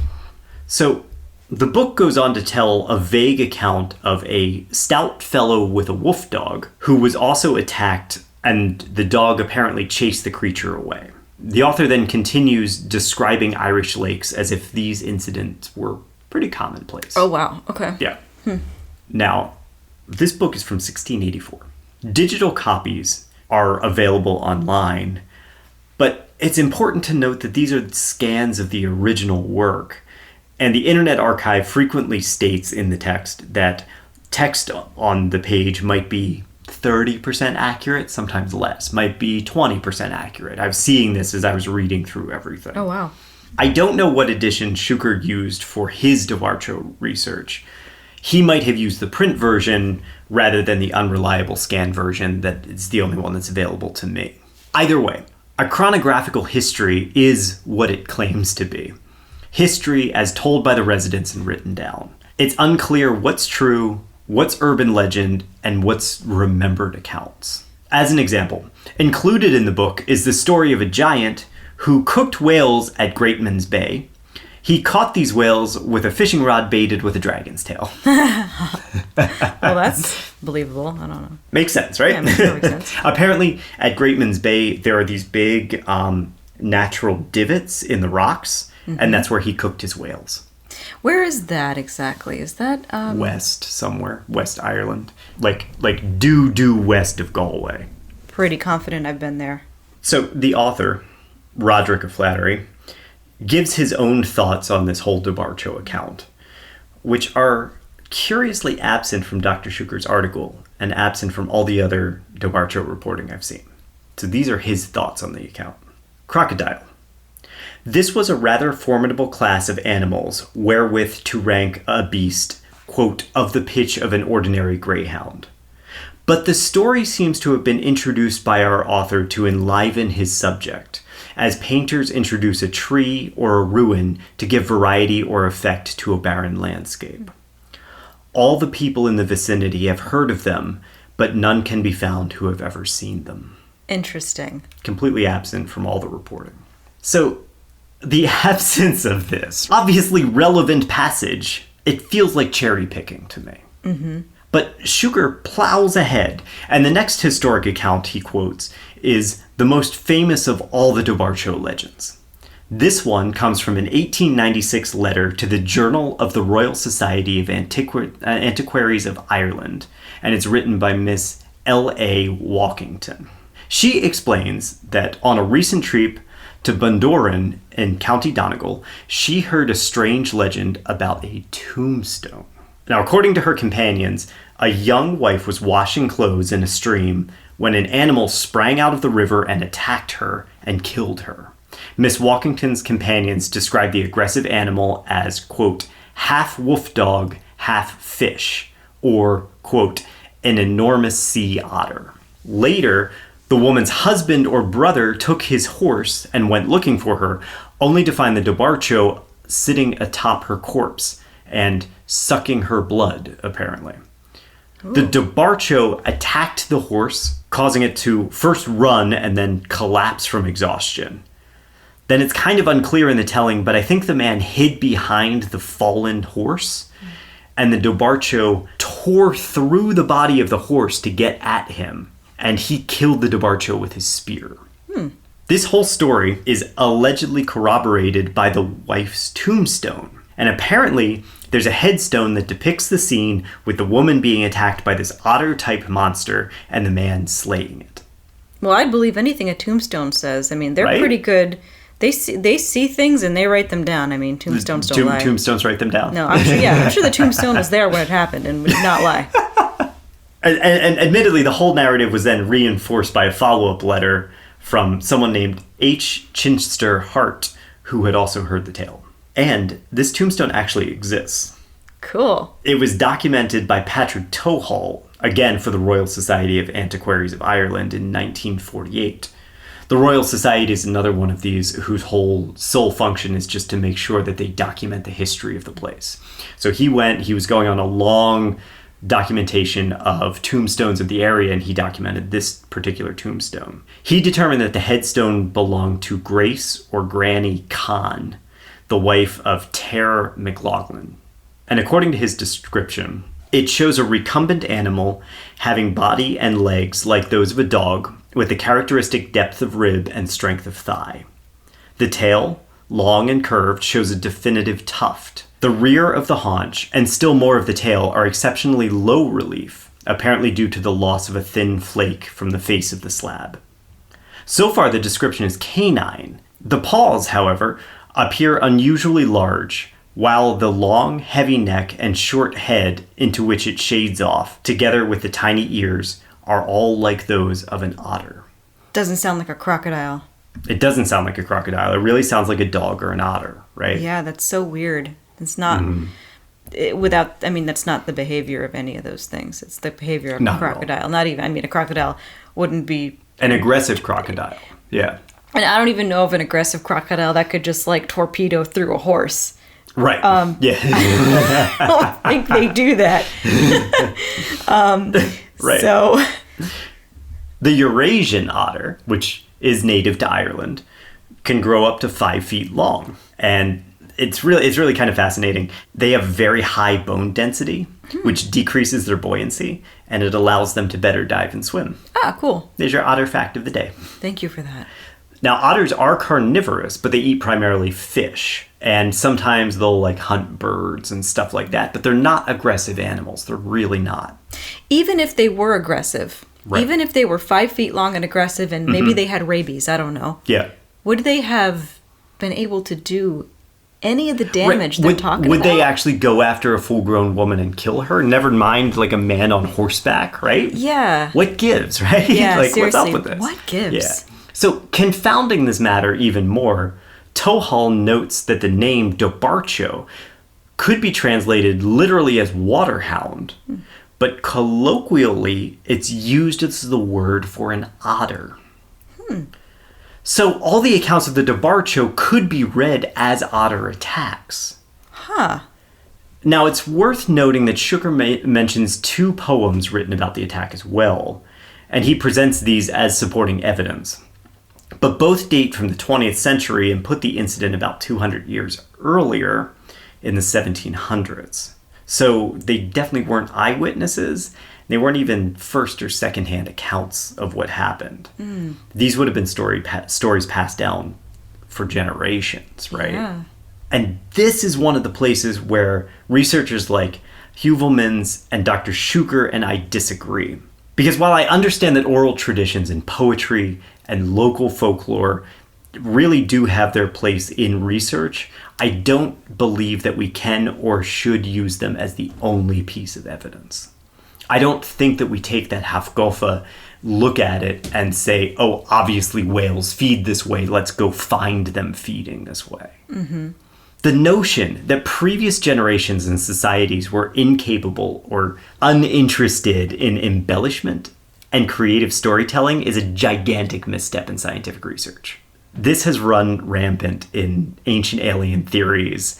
So the book goes on to tell a vague account of a stout fellow with a wolf dog who was also attacked, and the dog apparently chased the creature away. The author then continues describing Irish lakes as if these incidents were pretty commonplace. Oh, wow. Okay. Yeah. Now, this book is from 1684. Digital copies are available online, but it's important to note that these are scans of the original work, and the Internet Archive frequently states in the text that text on the page might be 30% accurate, sometimes less, might be 20% accurate. I was seeing this as I was reading through everything. Oh, wow. I don't know what edition Shuker used for his Dobhar-Chu research. He might have used the print version rather than the unreliable scan version that is the only one that's available to me. Either way, a chronographical history is what it claims to be. history as told by the residents and written down. It's unclear what's true, what's urban legend, and what's remembered accounts. As an example, included in the book is the story of a giant who cooked whales at Greatman's Bay. He caught these whales with a fishing rod baited with a dragon's tail. Well, that's believable. I don't know. Makes sense, right? Yeah, makes perfect sense. Apparently, at Greatman's Bay, there are these big natural divots in the rocks, and that's where he cooked his whales. Where is that exactly? Is that West somewhere, West Ireland, like due west of Galway. Pretty confident I've been there. So the author, Roderick of Flattery, gives his own thoughts on this whole Dobhar-Chu account, which are curiously absent from Dr. Shuker's article and absent from all the other Dobhar-Chu reporting I've seen. So these are his thoughts on the account. Crocodile. This was a rather formidable class of animals wherewith to rank a beast, quote, of the pitch of an ordinary greyhound. But the story seems to have been introduced by our author to enliven his subject, as painters introduce a tree or a ruin to give variety or effect to a barren landscape. All the people in the vicinity have heard of them, but none can be found who have ever seen them. Interesting. Completely absent from all the reporting. So, the absence of this obviously relevant passage, it feels like cherry picking to me. Mm-hmm. But Shuker plows ahead, and the next historic account he quotes is the most famous of all the Dobhar-Chu legends. This one comes from an 1896 letter to the Journal of the Royal Society of Antiquaries of Ireland, and it's written by Miss L.A. Walkington. She explains that on a recent trip to Bundoran in County Donegal, she heard a strange legend about a tombstone. Now, according to her companions, a young wife was washing clothes in a stream when an animal sprang out of the river and attacked her and killed her. Miss Walkington's companions described the aggressive animal as, quote, half wolf dog, half fish, or, quote, an enormous sea otter. Later, the woman's husband or brother took his horse and went looking for her, only to find the Dobhar-Chu sitting atop her corpse and sucking her blood, apparently. Ooh. The Dobhar-Chu attacked the horse, causing it to first run and then collapse from exhaustion. Then it's kind of unclear in the telling, but I think the man hid behind the fallen horse, and the Dobhar-Chu tore through the body of the horse to get at him, and he killed the Dobhar-Chu with his spear. This whole story is allegedly corroborated by the wife's tombstone. And apparently, there's a headstone that depicts the scene with the woman being attacked by this otter-type monster and the man slaying it. Well, I'd believe anything a tombstone says. I mean, they're right? Pretty good. They see things and they write them down. I mean, tombstones don't lie. Tombstones write them down? No, I'm sure the tombstone was there when it happened and would not lie. And admittedly, the whole narrative was then reinforced by a follow-up letter from someone named H. Chinster Hart, who had also heard the tale. And this tombstone actually exists. Cool. It was documented by Patrick Tohall, again for the Royal Society of Antiquaries of Ireland in 1948. The Royal Society is another one of these whose whole sole function is just to make sure that they document the history of the place. So he was going on a long documentation of tombstones of the area, and he documented this particular tombstone. He determined that the headstone belonged to Grace or Granny Khan, the wife of Tare McLaughlin. And according to his description, it shows a recumbent animal having body and legs like those of a dog, with the characteristic depth of rib and strength of thigh. The tail, long and curved, shows a definitive tuft. The rear of the haunch, and still more of the tail, are exceptionally low relief, apparently due to the loss of a thin flake from the face of the slab. So far, the description is canine. The paws, however, appear unusually large, while the long, heavy neck and short head into which it shades off, together with the tiny ears, are all like those of an otter. Doesn't sound like a crocodile. It doesn't sound like a crocodile. It really sounds like a dog or an otter, right? Yeah, that's so weird. It's not... that's not the behavior of any of those things. It's the behavior of a crocodile. Not even... a crocodile wouldn't be... An aggressive crocodile, yeah. And I don't even know of an aggressive crocodile that could just like torpedo through a horse. Right. Yeah. I don't think they do that. Right. So The Eurasian otter, which is native to Ireland, can grow up to 5 feet long. And it's really kind of fascinating. They have very high bone density, which decreases their buoyancy, and it allows them to better dive and swim. Ah, cool. There's your otter fact of the day. Thank you for that. Now, otters are carnivorous, but they eat primarily fish. And sometimes they'll like hunt birds and stuff like that, but they're not aggressive animals. They're really not. Even if they were aggressive, Right. even if they were 5 feet long and aggressive and maybe they had rabies, I don't know. Yeah. Would they have been able to do any of the damage they're talking would about? they actually go after a full-grown woman and kill her? Never mind like a man on horseback, right? Yeah. What gives, right? Yeah, like, seriously. what's up with this? What gives? Yeah. So, confounding this matter even more, Tohal notes that the name Dobhar-Chu could be translated literally as water hound, but colloquially, it's used as the word for an otter. So, all the accounts of the Dobhar-Chu could be read as otter attacks. Huh. Now, it's worth noting that Shuker mentions 2 poems written about the attack as well, and he presents these as supporting evidence. But both date from the 20th century and put the incident about 200 years earlier in the 1700s. So they definitely weren't eyewitnesses. They weren't even first or second-hand accounts of what happened. These would have been stories passed down for generations, right? Yeah. And this is one of the places where researchers like Heuvelmans and Dr. Shuker and I disagree. Because while I understand that oral traditions and poetry and local folklore really do have their place in research, I don't believe that we can or should use them as the only piece of evidence. I don't think that we take that Hafgofa, look at it, and say, oh, obviously whales feed this way, let's go find them feeding this way. The notion that previous generations and societies were incapable or uninterested in embellishment and creative storytelling is a gigantic misstep in scientific research. This has run rampant in ancient alien theories,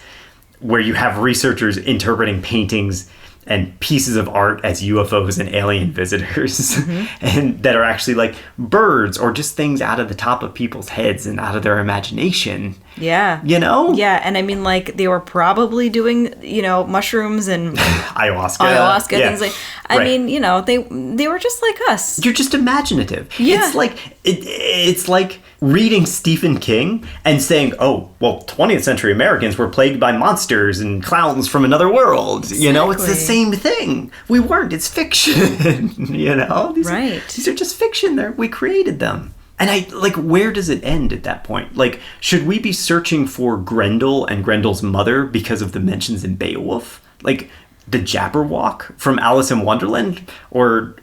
where you have researchers interpreting paintings and pieces of art as UFOs and alien visitors, and that are actually like birds or just things out of the top of people's heads and out of their imagination. Yeah. You know? Yeah, and I mean, like, they were probably doing, mushrooms and Ayahuasca. things like. I mean, they were just like us. You're just imaginative. Yeah. It's like it's like reading Stephen King and saying, "Oh, well, 20th century Americans were plagued by monsters and clowns from another world." Exactly. It's the same thing. We weren't. It's fiction. These are just fiction. We created them. And where does it end at that point? Like, should we be searching for Grendel and Grendel's mother because of the mentions in Beowulf? Like, the Jabberwock from Alice in Wonderland? Or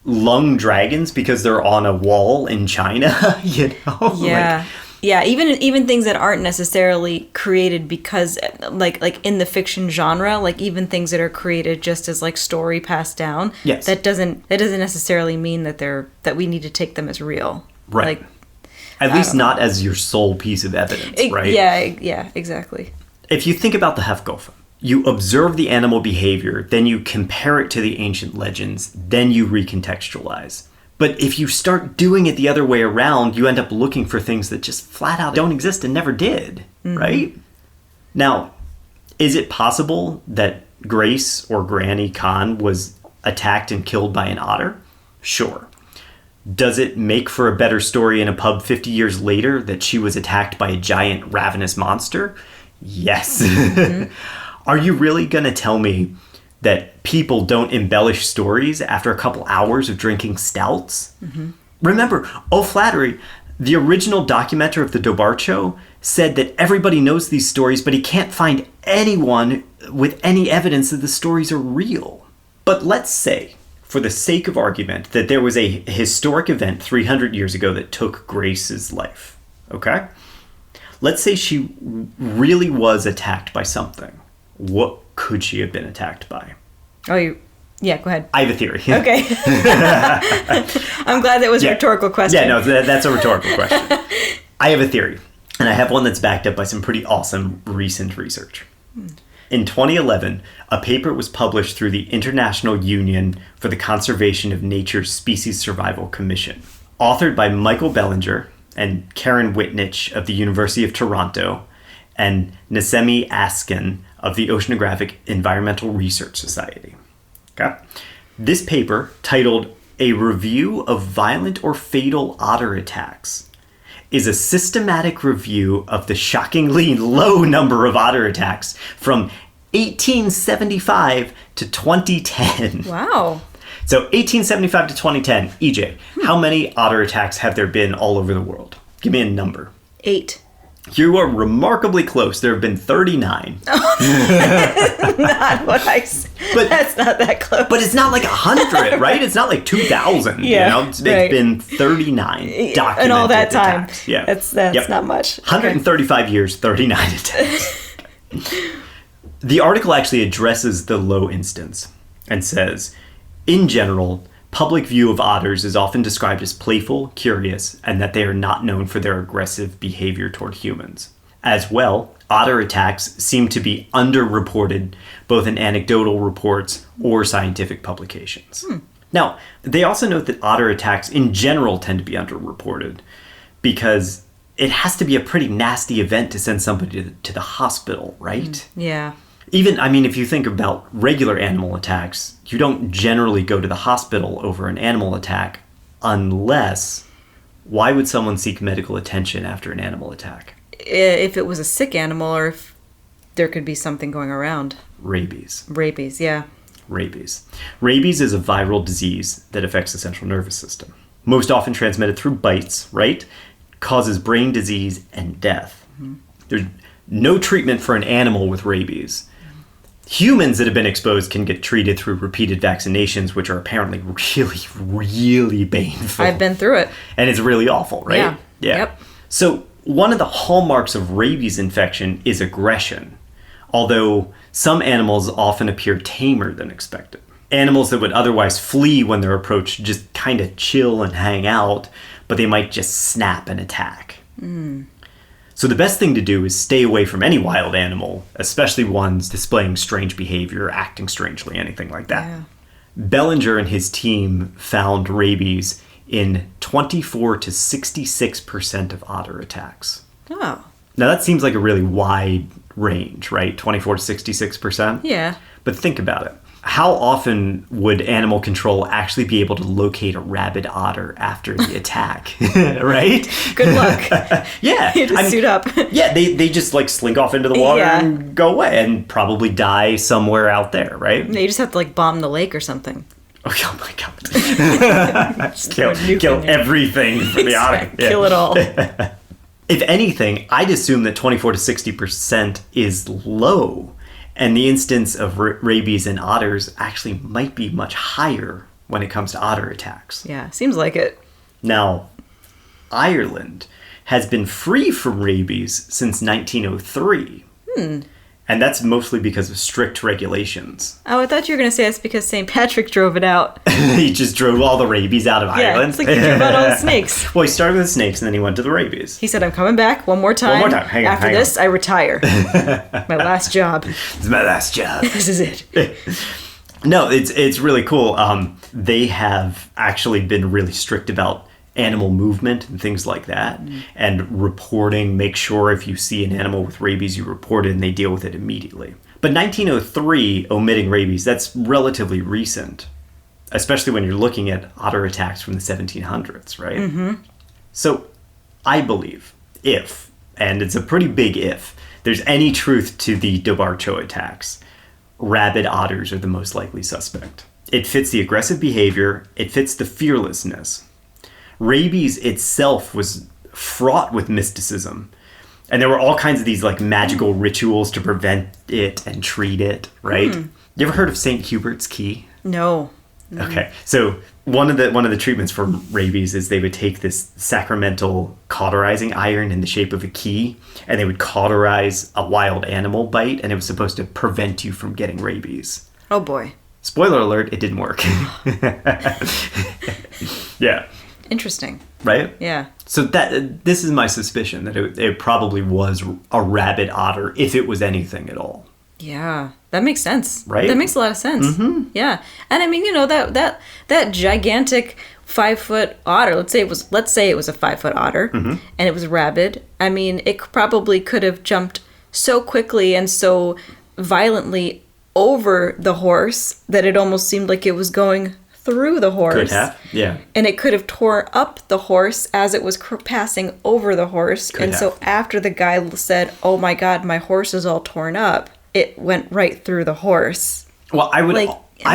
lung dragons because they're on a wall in China? Yeah. Yeah, even things that aren't necessarily created because like in the fiction genre, like even things that are created just as like story passed down. Yes. That doesn't necessarily mean that we need to take them as real. Right. At least not as your sole piece of evidence, right? Yeah, exactly. If you think about the Hefgofen, you observe the animal behavior, then you compare it to the ancient legends, then you recontextualize. But if you start doing it the other way around, you end up looking for things that just flat out don't exist and never did, right? Now, is it possible that Grace or Granny Khan was attacked and killed by an otter? Sure. Does it make for a better story in a pub 50 years later that she was attacked by a giant ravenous monster? Yes. Are you really going to tell me that people don't embellish stories after a couple hours of drinking stouts? Remember, O'Flaherty, the original documenter of the Dobhar-Chu, said that everybody knows these stories, but he can't find anyone with any evidence that the stories are real. But let's say, for the sake of argument, that there was a historic event 300 years ago that took Grace's life, okay? Let's say she really was attacked by something. What could she have been attacked by? Oh, Yeah, go ahead. I have a theory. Okay. I'm glad that was a rhetorical question. Yeah, no, that's a rhetorical question. I have a theory, and I have one that's backed up by some pretty awesome recent research. In 2011, a paper was published through the International Union for the Conservation of Nature's Species Survival Commission, authored by Michael Bellinger and Karen Whitnich of the University of Toronto and Nesemi Askin of the Oceanographic Environmental Research Society. Okay? This paper, titled A Review of Violent or Fatal Otter Attacks, is a systematic review of the shockingly low number of otter attacks from 1875 to 2010. Wow. So 1875 to 2010, EJ, how many otter attacks have there been all over the world? Give me a number. 8. You are remarkably close. There have been 39. Not what I said. That's not that close. But it's not like 100, right? It's not like 2,000. Yeah, you know? It's been 39 documented and all that time. attacks. Yeah. That's not much. 135 years, 39 attacks. The article actually addresses the low instance and says, in general, public view of otters is often described as playful, curious, and that they are not known for their aggressive behavior toward humans. As well, otter attacks seem to be underreported both in anecdotal reports or scientific publications. Now, they also note that otter attacks in general tend to be underreported because it has to be a pretty nasty event to send somebody to the hospital, right? Yeah. Even, I mean, if you think about regular animal attacks, you don't generally go to the hospital over an animal attack unless, why would someone seek medical attention after an animal attack? If it was a sick animal or if there could be something going around. Rabies. Rabies, yeah. Rabies. Rabies is a viral disease that affects the central nervous system. Most often transmitted through bites, right? Causes brain disease and death. There's no treatment for an animal with rabies. Humans that have been exposed can get treated through repeated vaccinations, which are apparently really, really painful. I've been through it. And it's really awful, right? Yeah. Yeah. Yep. So one of the hallmarks of rabies infection is aggression, although some animals often appear tamer than expected. Animals that would otherwise flee when they're approached just kind of chill and hang out, but they might just snap and attack. So the best thing to do is stay away from any wild animal, especially ones displaying strange behavior, acting strangely, anything like that. Yeah. Bellinger and his team found rabies in 24 to 66% of otter attacks. Oh. Now that seems like a really wide range, right? 24 to 66%? Yeah. But think about it. How often would animal control actually be able to locate a rabid otter after the attack? Right? Good luck. Yeah. You just suit up. Yeah, they just like slink off into the water Yeah. and go away and probably die somewhere out there, right? You just have to like bomb the lake or something. Oh my god. kill everything for the otter. Yeah. Kill it all. If anything, I'd assume that 24 to 60% is low. And the instance of rabies in otters actually might be much higher when it comes to otter attacks. Yeah, seems like it. Now, Ireland has been free from rabies since 1903. And that's mostly because of strict regulations. Oh, I thought you were going to say that's because St. Patrick drove it out. He just drove all the rabies out of Yeah, Ireland. it's like he drove out all the snakes. Well, he started with the snakes and then he went to the rabies. He said, I'm coming back one more time. One more time. Hang on, After hang this, I retire. My last job. It's my last job. This is it. No, it's really cool. They have actually been really strict about animal movement and things like that, and reporting. Make sure if you see an animal with rabies, you report it and they deal with it immediately. But 1903, omitting rabies, that's relatively recent, especially when you're looking at otter attacks from the 1700s, right? So I believe if, and it's a pretty big if, there's any truth to the Dobhar-Chu attacks, rabid otters are the most likely suspect. It fits the aggressive behavior, it fits the fearlessness. Rabies itself was fraught with mysticism. And there were all kinds of these like magical rituals to prevent it and treat it, right? You ever heard of St. Hubert's Key? No. Okay. So one of the treatments for rabies is they would take this sacramental cauterizing iron in the shape of a key, and they would cauterize a wild animal bite, and it was supposed to prevent you from getting rabies. Oh boy. Spoiler alert, it didn't work. Yeah. Interesting. Right? Yeah. So this is my suspicion that it probably was a rabid otter, if it was anything at all. Yeah, that makes sense. Right? That makes a lot of sense. Mm-hmm. Yeah, and I mean, that gigantic 5-foot otter. Let's say it was a 5-foot otter, and it was rabid. I mean, it probably could have jumped so quickly and so violently over the horse that it almost seemed like it was going through the horse. Could have, yeah. And it could have tore up the horse as it was passing over the horse. So after the guy said, "Oh my God, my horse is all torn up," it went right through the horse. Well, I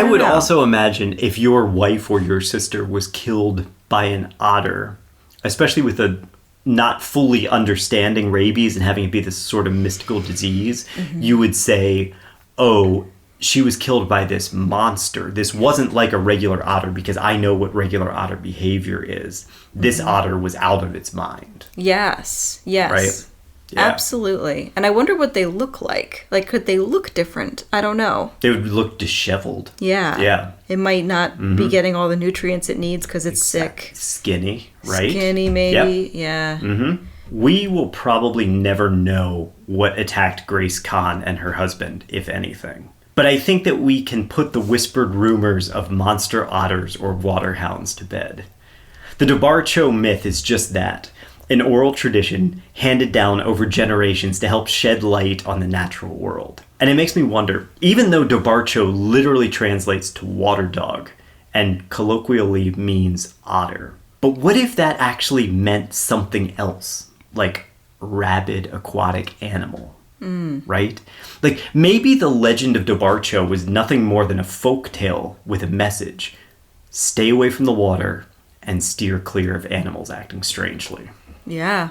would also imagine if your wife or your sister was killed by an otter, especially with a not fully understanding rabies and having it be this sort of mystical disease, you would say, "Oh, she was killed by this monster. This wasn't like a regular otter because I know what regular otter behavior is. This otter was out of its mind." Yes. Right? Yeah. Absolutely. And I wonder what they look like. Like, could they look different? I don't know. They would look disheveled. Yeah. Yeah. It might not be getting all the nutrients it needs because it's sick. Skinny, right? Skinny, maybe. Yep. Yeah. Mm-hmm. We will probably never know what attacked Grace Kahn and her husband, if anything. But I think that we can put the whispered rumors of monster otters or waterhounds to bed. The Dobhar-Chu myth is just that, an oral tradition handed down over generations to help shed light on the natural world. And it makes me wonder, even though Dobhar-Chu literally translates to water dog and colloquially means otter, but what if that actually meant something else, like rabid aquatic animal? Right? Like, maybe the legend of Dobhar-Chu was nothing more than a folk tale with a message. Stay away from the water and steer clear of animals acting strangely. Yeah.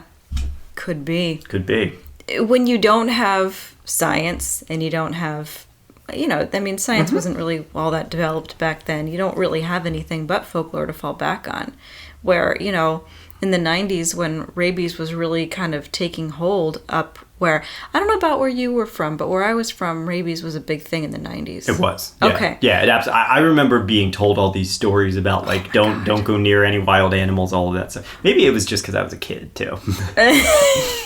Could be. Could be. When you don't have science and you don't have, science wasn't really all that developed back then. You don't really have anything but folklore to fall back on. Where, in the 90s when rabies was really kind of taking hold up where, I don't know about where you were from, but where I was from, rabies was a big thing in the 90s. It was. Yeah. Okay. Yeah, I remember being told all these stories about, like, don't go near any wild animals, all of that stuff. Maybe it was just because I was a kid, too.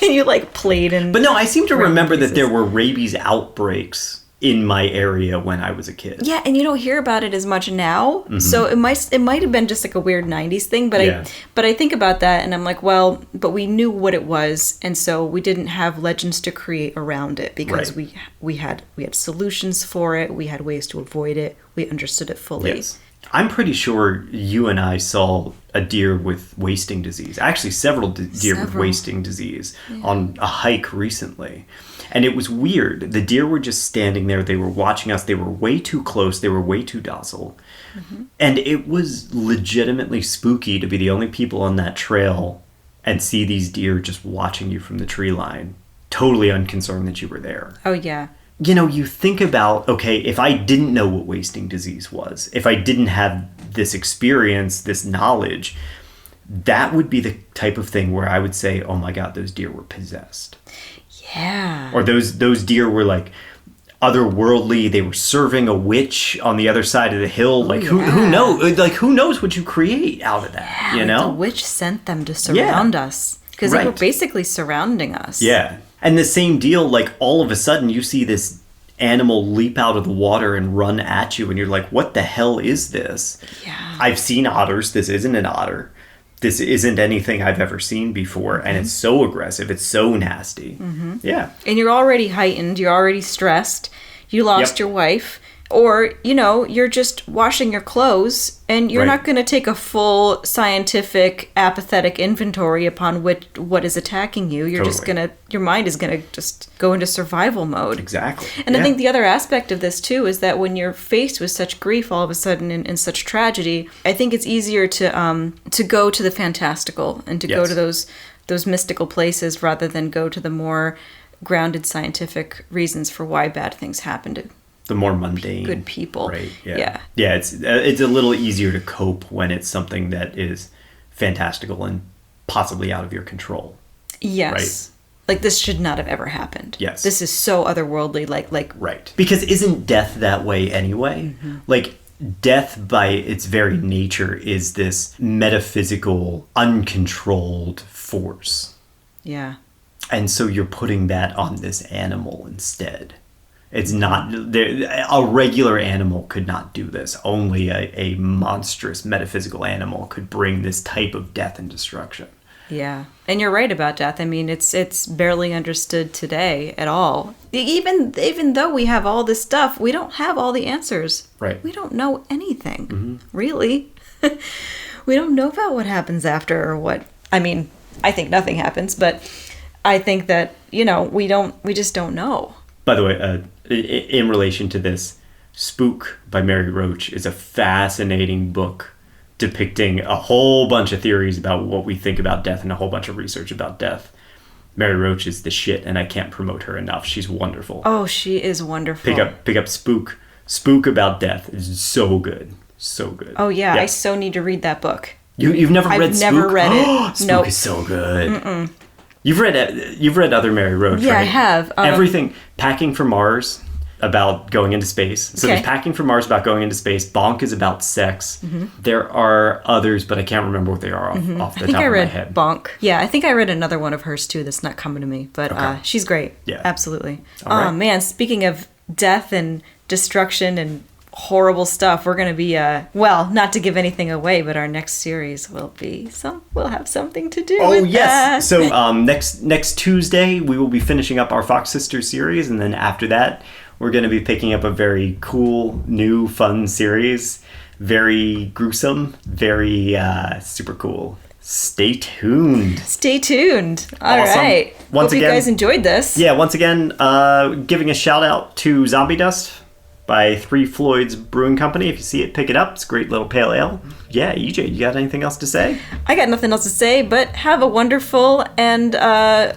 You, played in... But no, I seem to remember that there were rabies outbreaks in my area when I was a kid. Yeah, and you don't hear about it as much now. So it might have been just like a weird 90s thing, but I think about that and I'm like, well, but we knew what it was, and so we didn't have legends to create around it because we had solutions for it, we had ways to avoid it, we understood it fully. Yes. I'm pretty sure you and I saw a deer with wasting disease. Actually, several deer with wasting disease on a hike recently. And it was weird. The deer were just standing there. They were watching us. They were way too close. They were way too docile. And it was legitimately spooky to be the only people on that trail and see these deer just watching you from the tree line, totally unconcerned that you were there. Oh, yeah. You think about, okay, if I didn't know what wasting disease was, if I didn't have this experience, this knowledge, that would be the type of thing where I would say, oh my God, those deer were possessed. Yeah. Or those deer were like otherworldly. They were serving a witch on the other side of the hill. Like who knows? Like who knows what you create out of that? The witch sent them to surround us because they were basically surrounding us. Yeah. And the same deal, like all of a sudden you see this animal leap out of the water and run at you and you're like, what the hell is this? Yeah. I've seen otters. This isn't an otter. This isn't anything I've ever seen before. And it's so aggressive. It's so nasty. Yeah. And you're already heightened. You're already stressed. You lost your wife. Or, you're just washing your clothes and you're not going to take a full scientific, apathetic inventory upon what is attacking you. You're just your mind is going to just go into survival mode. Exactly. And I think the other aspect of this, too, is that when you're faced with such grief all of a sudden and such tragedy, I think it's easier to go to the fantastical and to go to those mystical places rather than go to the more grounded scientific reasons for why bad things happen to the more mundane, good people. Right. Yeah. Yeah. It's a little easier to cope when it's something that is fantastical and possibly out of your control. Yes. Like, this should not have ever happened. Yes. This is so otherworldly, like Right. Because isn't death that way anyway? Like, death by its very nature is this metaphysical, uncontrolled force. yeah. And so you're putting that on this animal instead. It's not, a regular animal could not do this. Only a monstrous metaphysical animal could bring this type of death and destruction. Yeah. And you're right about death. I mean, it's barely understood today at all. Even though we have all this stuff, we don't have all the answers. Right. We don't know anything, really. We don't know about what happens after or what. I mean, I think nothing happens, but I think that, we just don't know. By the way, in relation to this, Spook by Mary Roach is a fascinating book depicting a whole bunch of theories about what we think about death and a whole bunch of research about death. Mary Roach is the shit, and I can't promote her enough. She's wonderful. Oh, she is wonderful. Pick up Spook. Spook about death is so good. So good. Oh, yeah. I so need to read that book. You've never read Spook? I've never read it. Spook Nope. is so good. Mm-mm. You've read other Mary Roach, yeah, right? I have. Everything. Packing for Mars, about going into space. So there's Packing for Mars about going into space. Bonk is about sex. There are others, but I can't remember what they are off the top of my head. I think I read Bonk. Yeah, I think I read another one of hers too that's not coming to me. But she's great. Yeah. Absolutely. All right. Oh, man. Speaking of death and destruction and horrible stuff, we're going to be, not to give anything away, but our next series will have something to do with that. So next Tuesday, we will be finishing up our Fox Sisters series. And then after that, we're going to be picking up a very cool, new, fun series. Very gruesome, very super cool. Stay tuned. Stay tuned. All Awesome. right. Hope you guys enjoyed this. Yeah, once again, giving a shout out to Zombie Dust by Thee Floyds Brewing Company. If you see it, pick it up. It's a great little pale ale. Yeah, EJ, you got anything else to say? I got nothing else to say, but have a wonderful and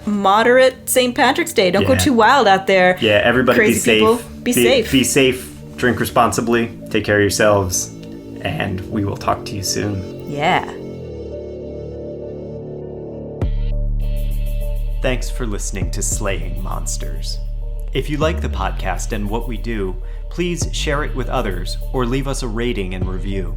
moderate St. Patrick's Day. Don't go too wild out there. Yeah, everybody Crazy be safe. people, be safe. Be safe. Drink responsibly. Take care of yourselves. And we will talk to you soon. Yeah. Thanks for listening to Slaying Monsters. If you like the podcast and what we do, please share it with others or leave us a rating and review.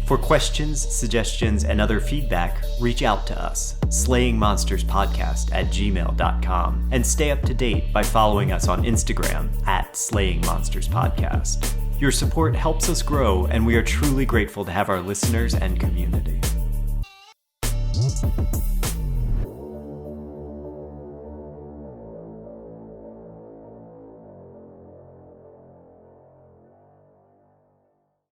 For questions, suggestions, and other feedback, reach out to us, slayingmonsterspodcast@gmail.com, and stay up to date by following us on Instagram @slayingmonsterspodcast. Your support helps us grow, and we are truly grateful to have our listeners and community.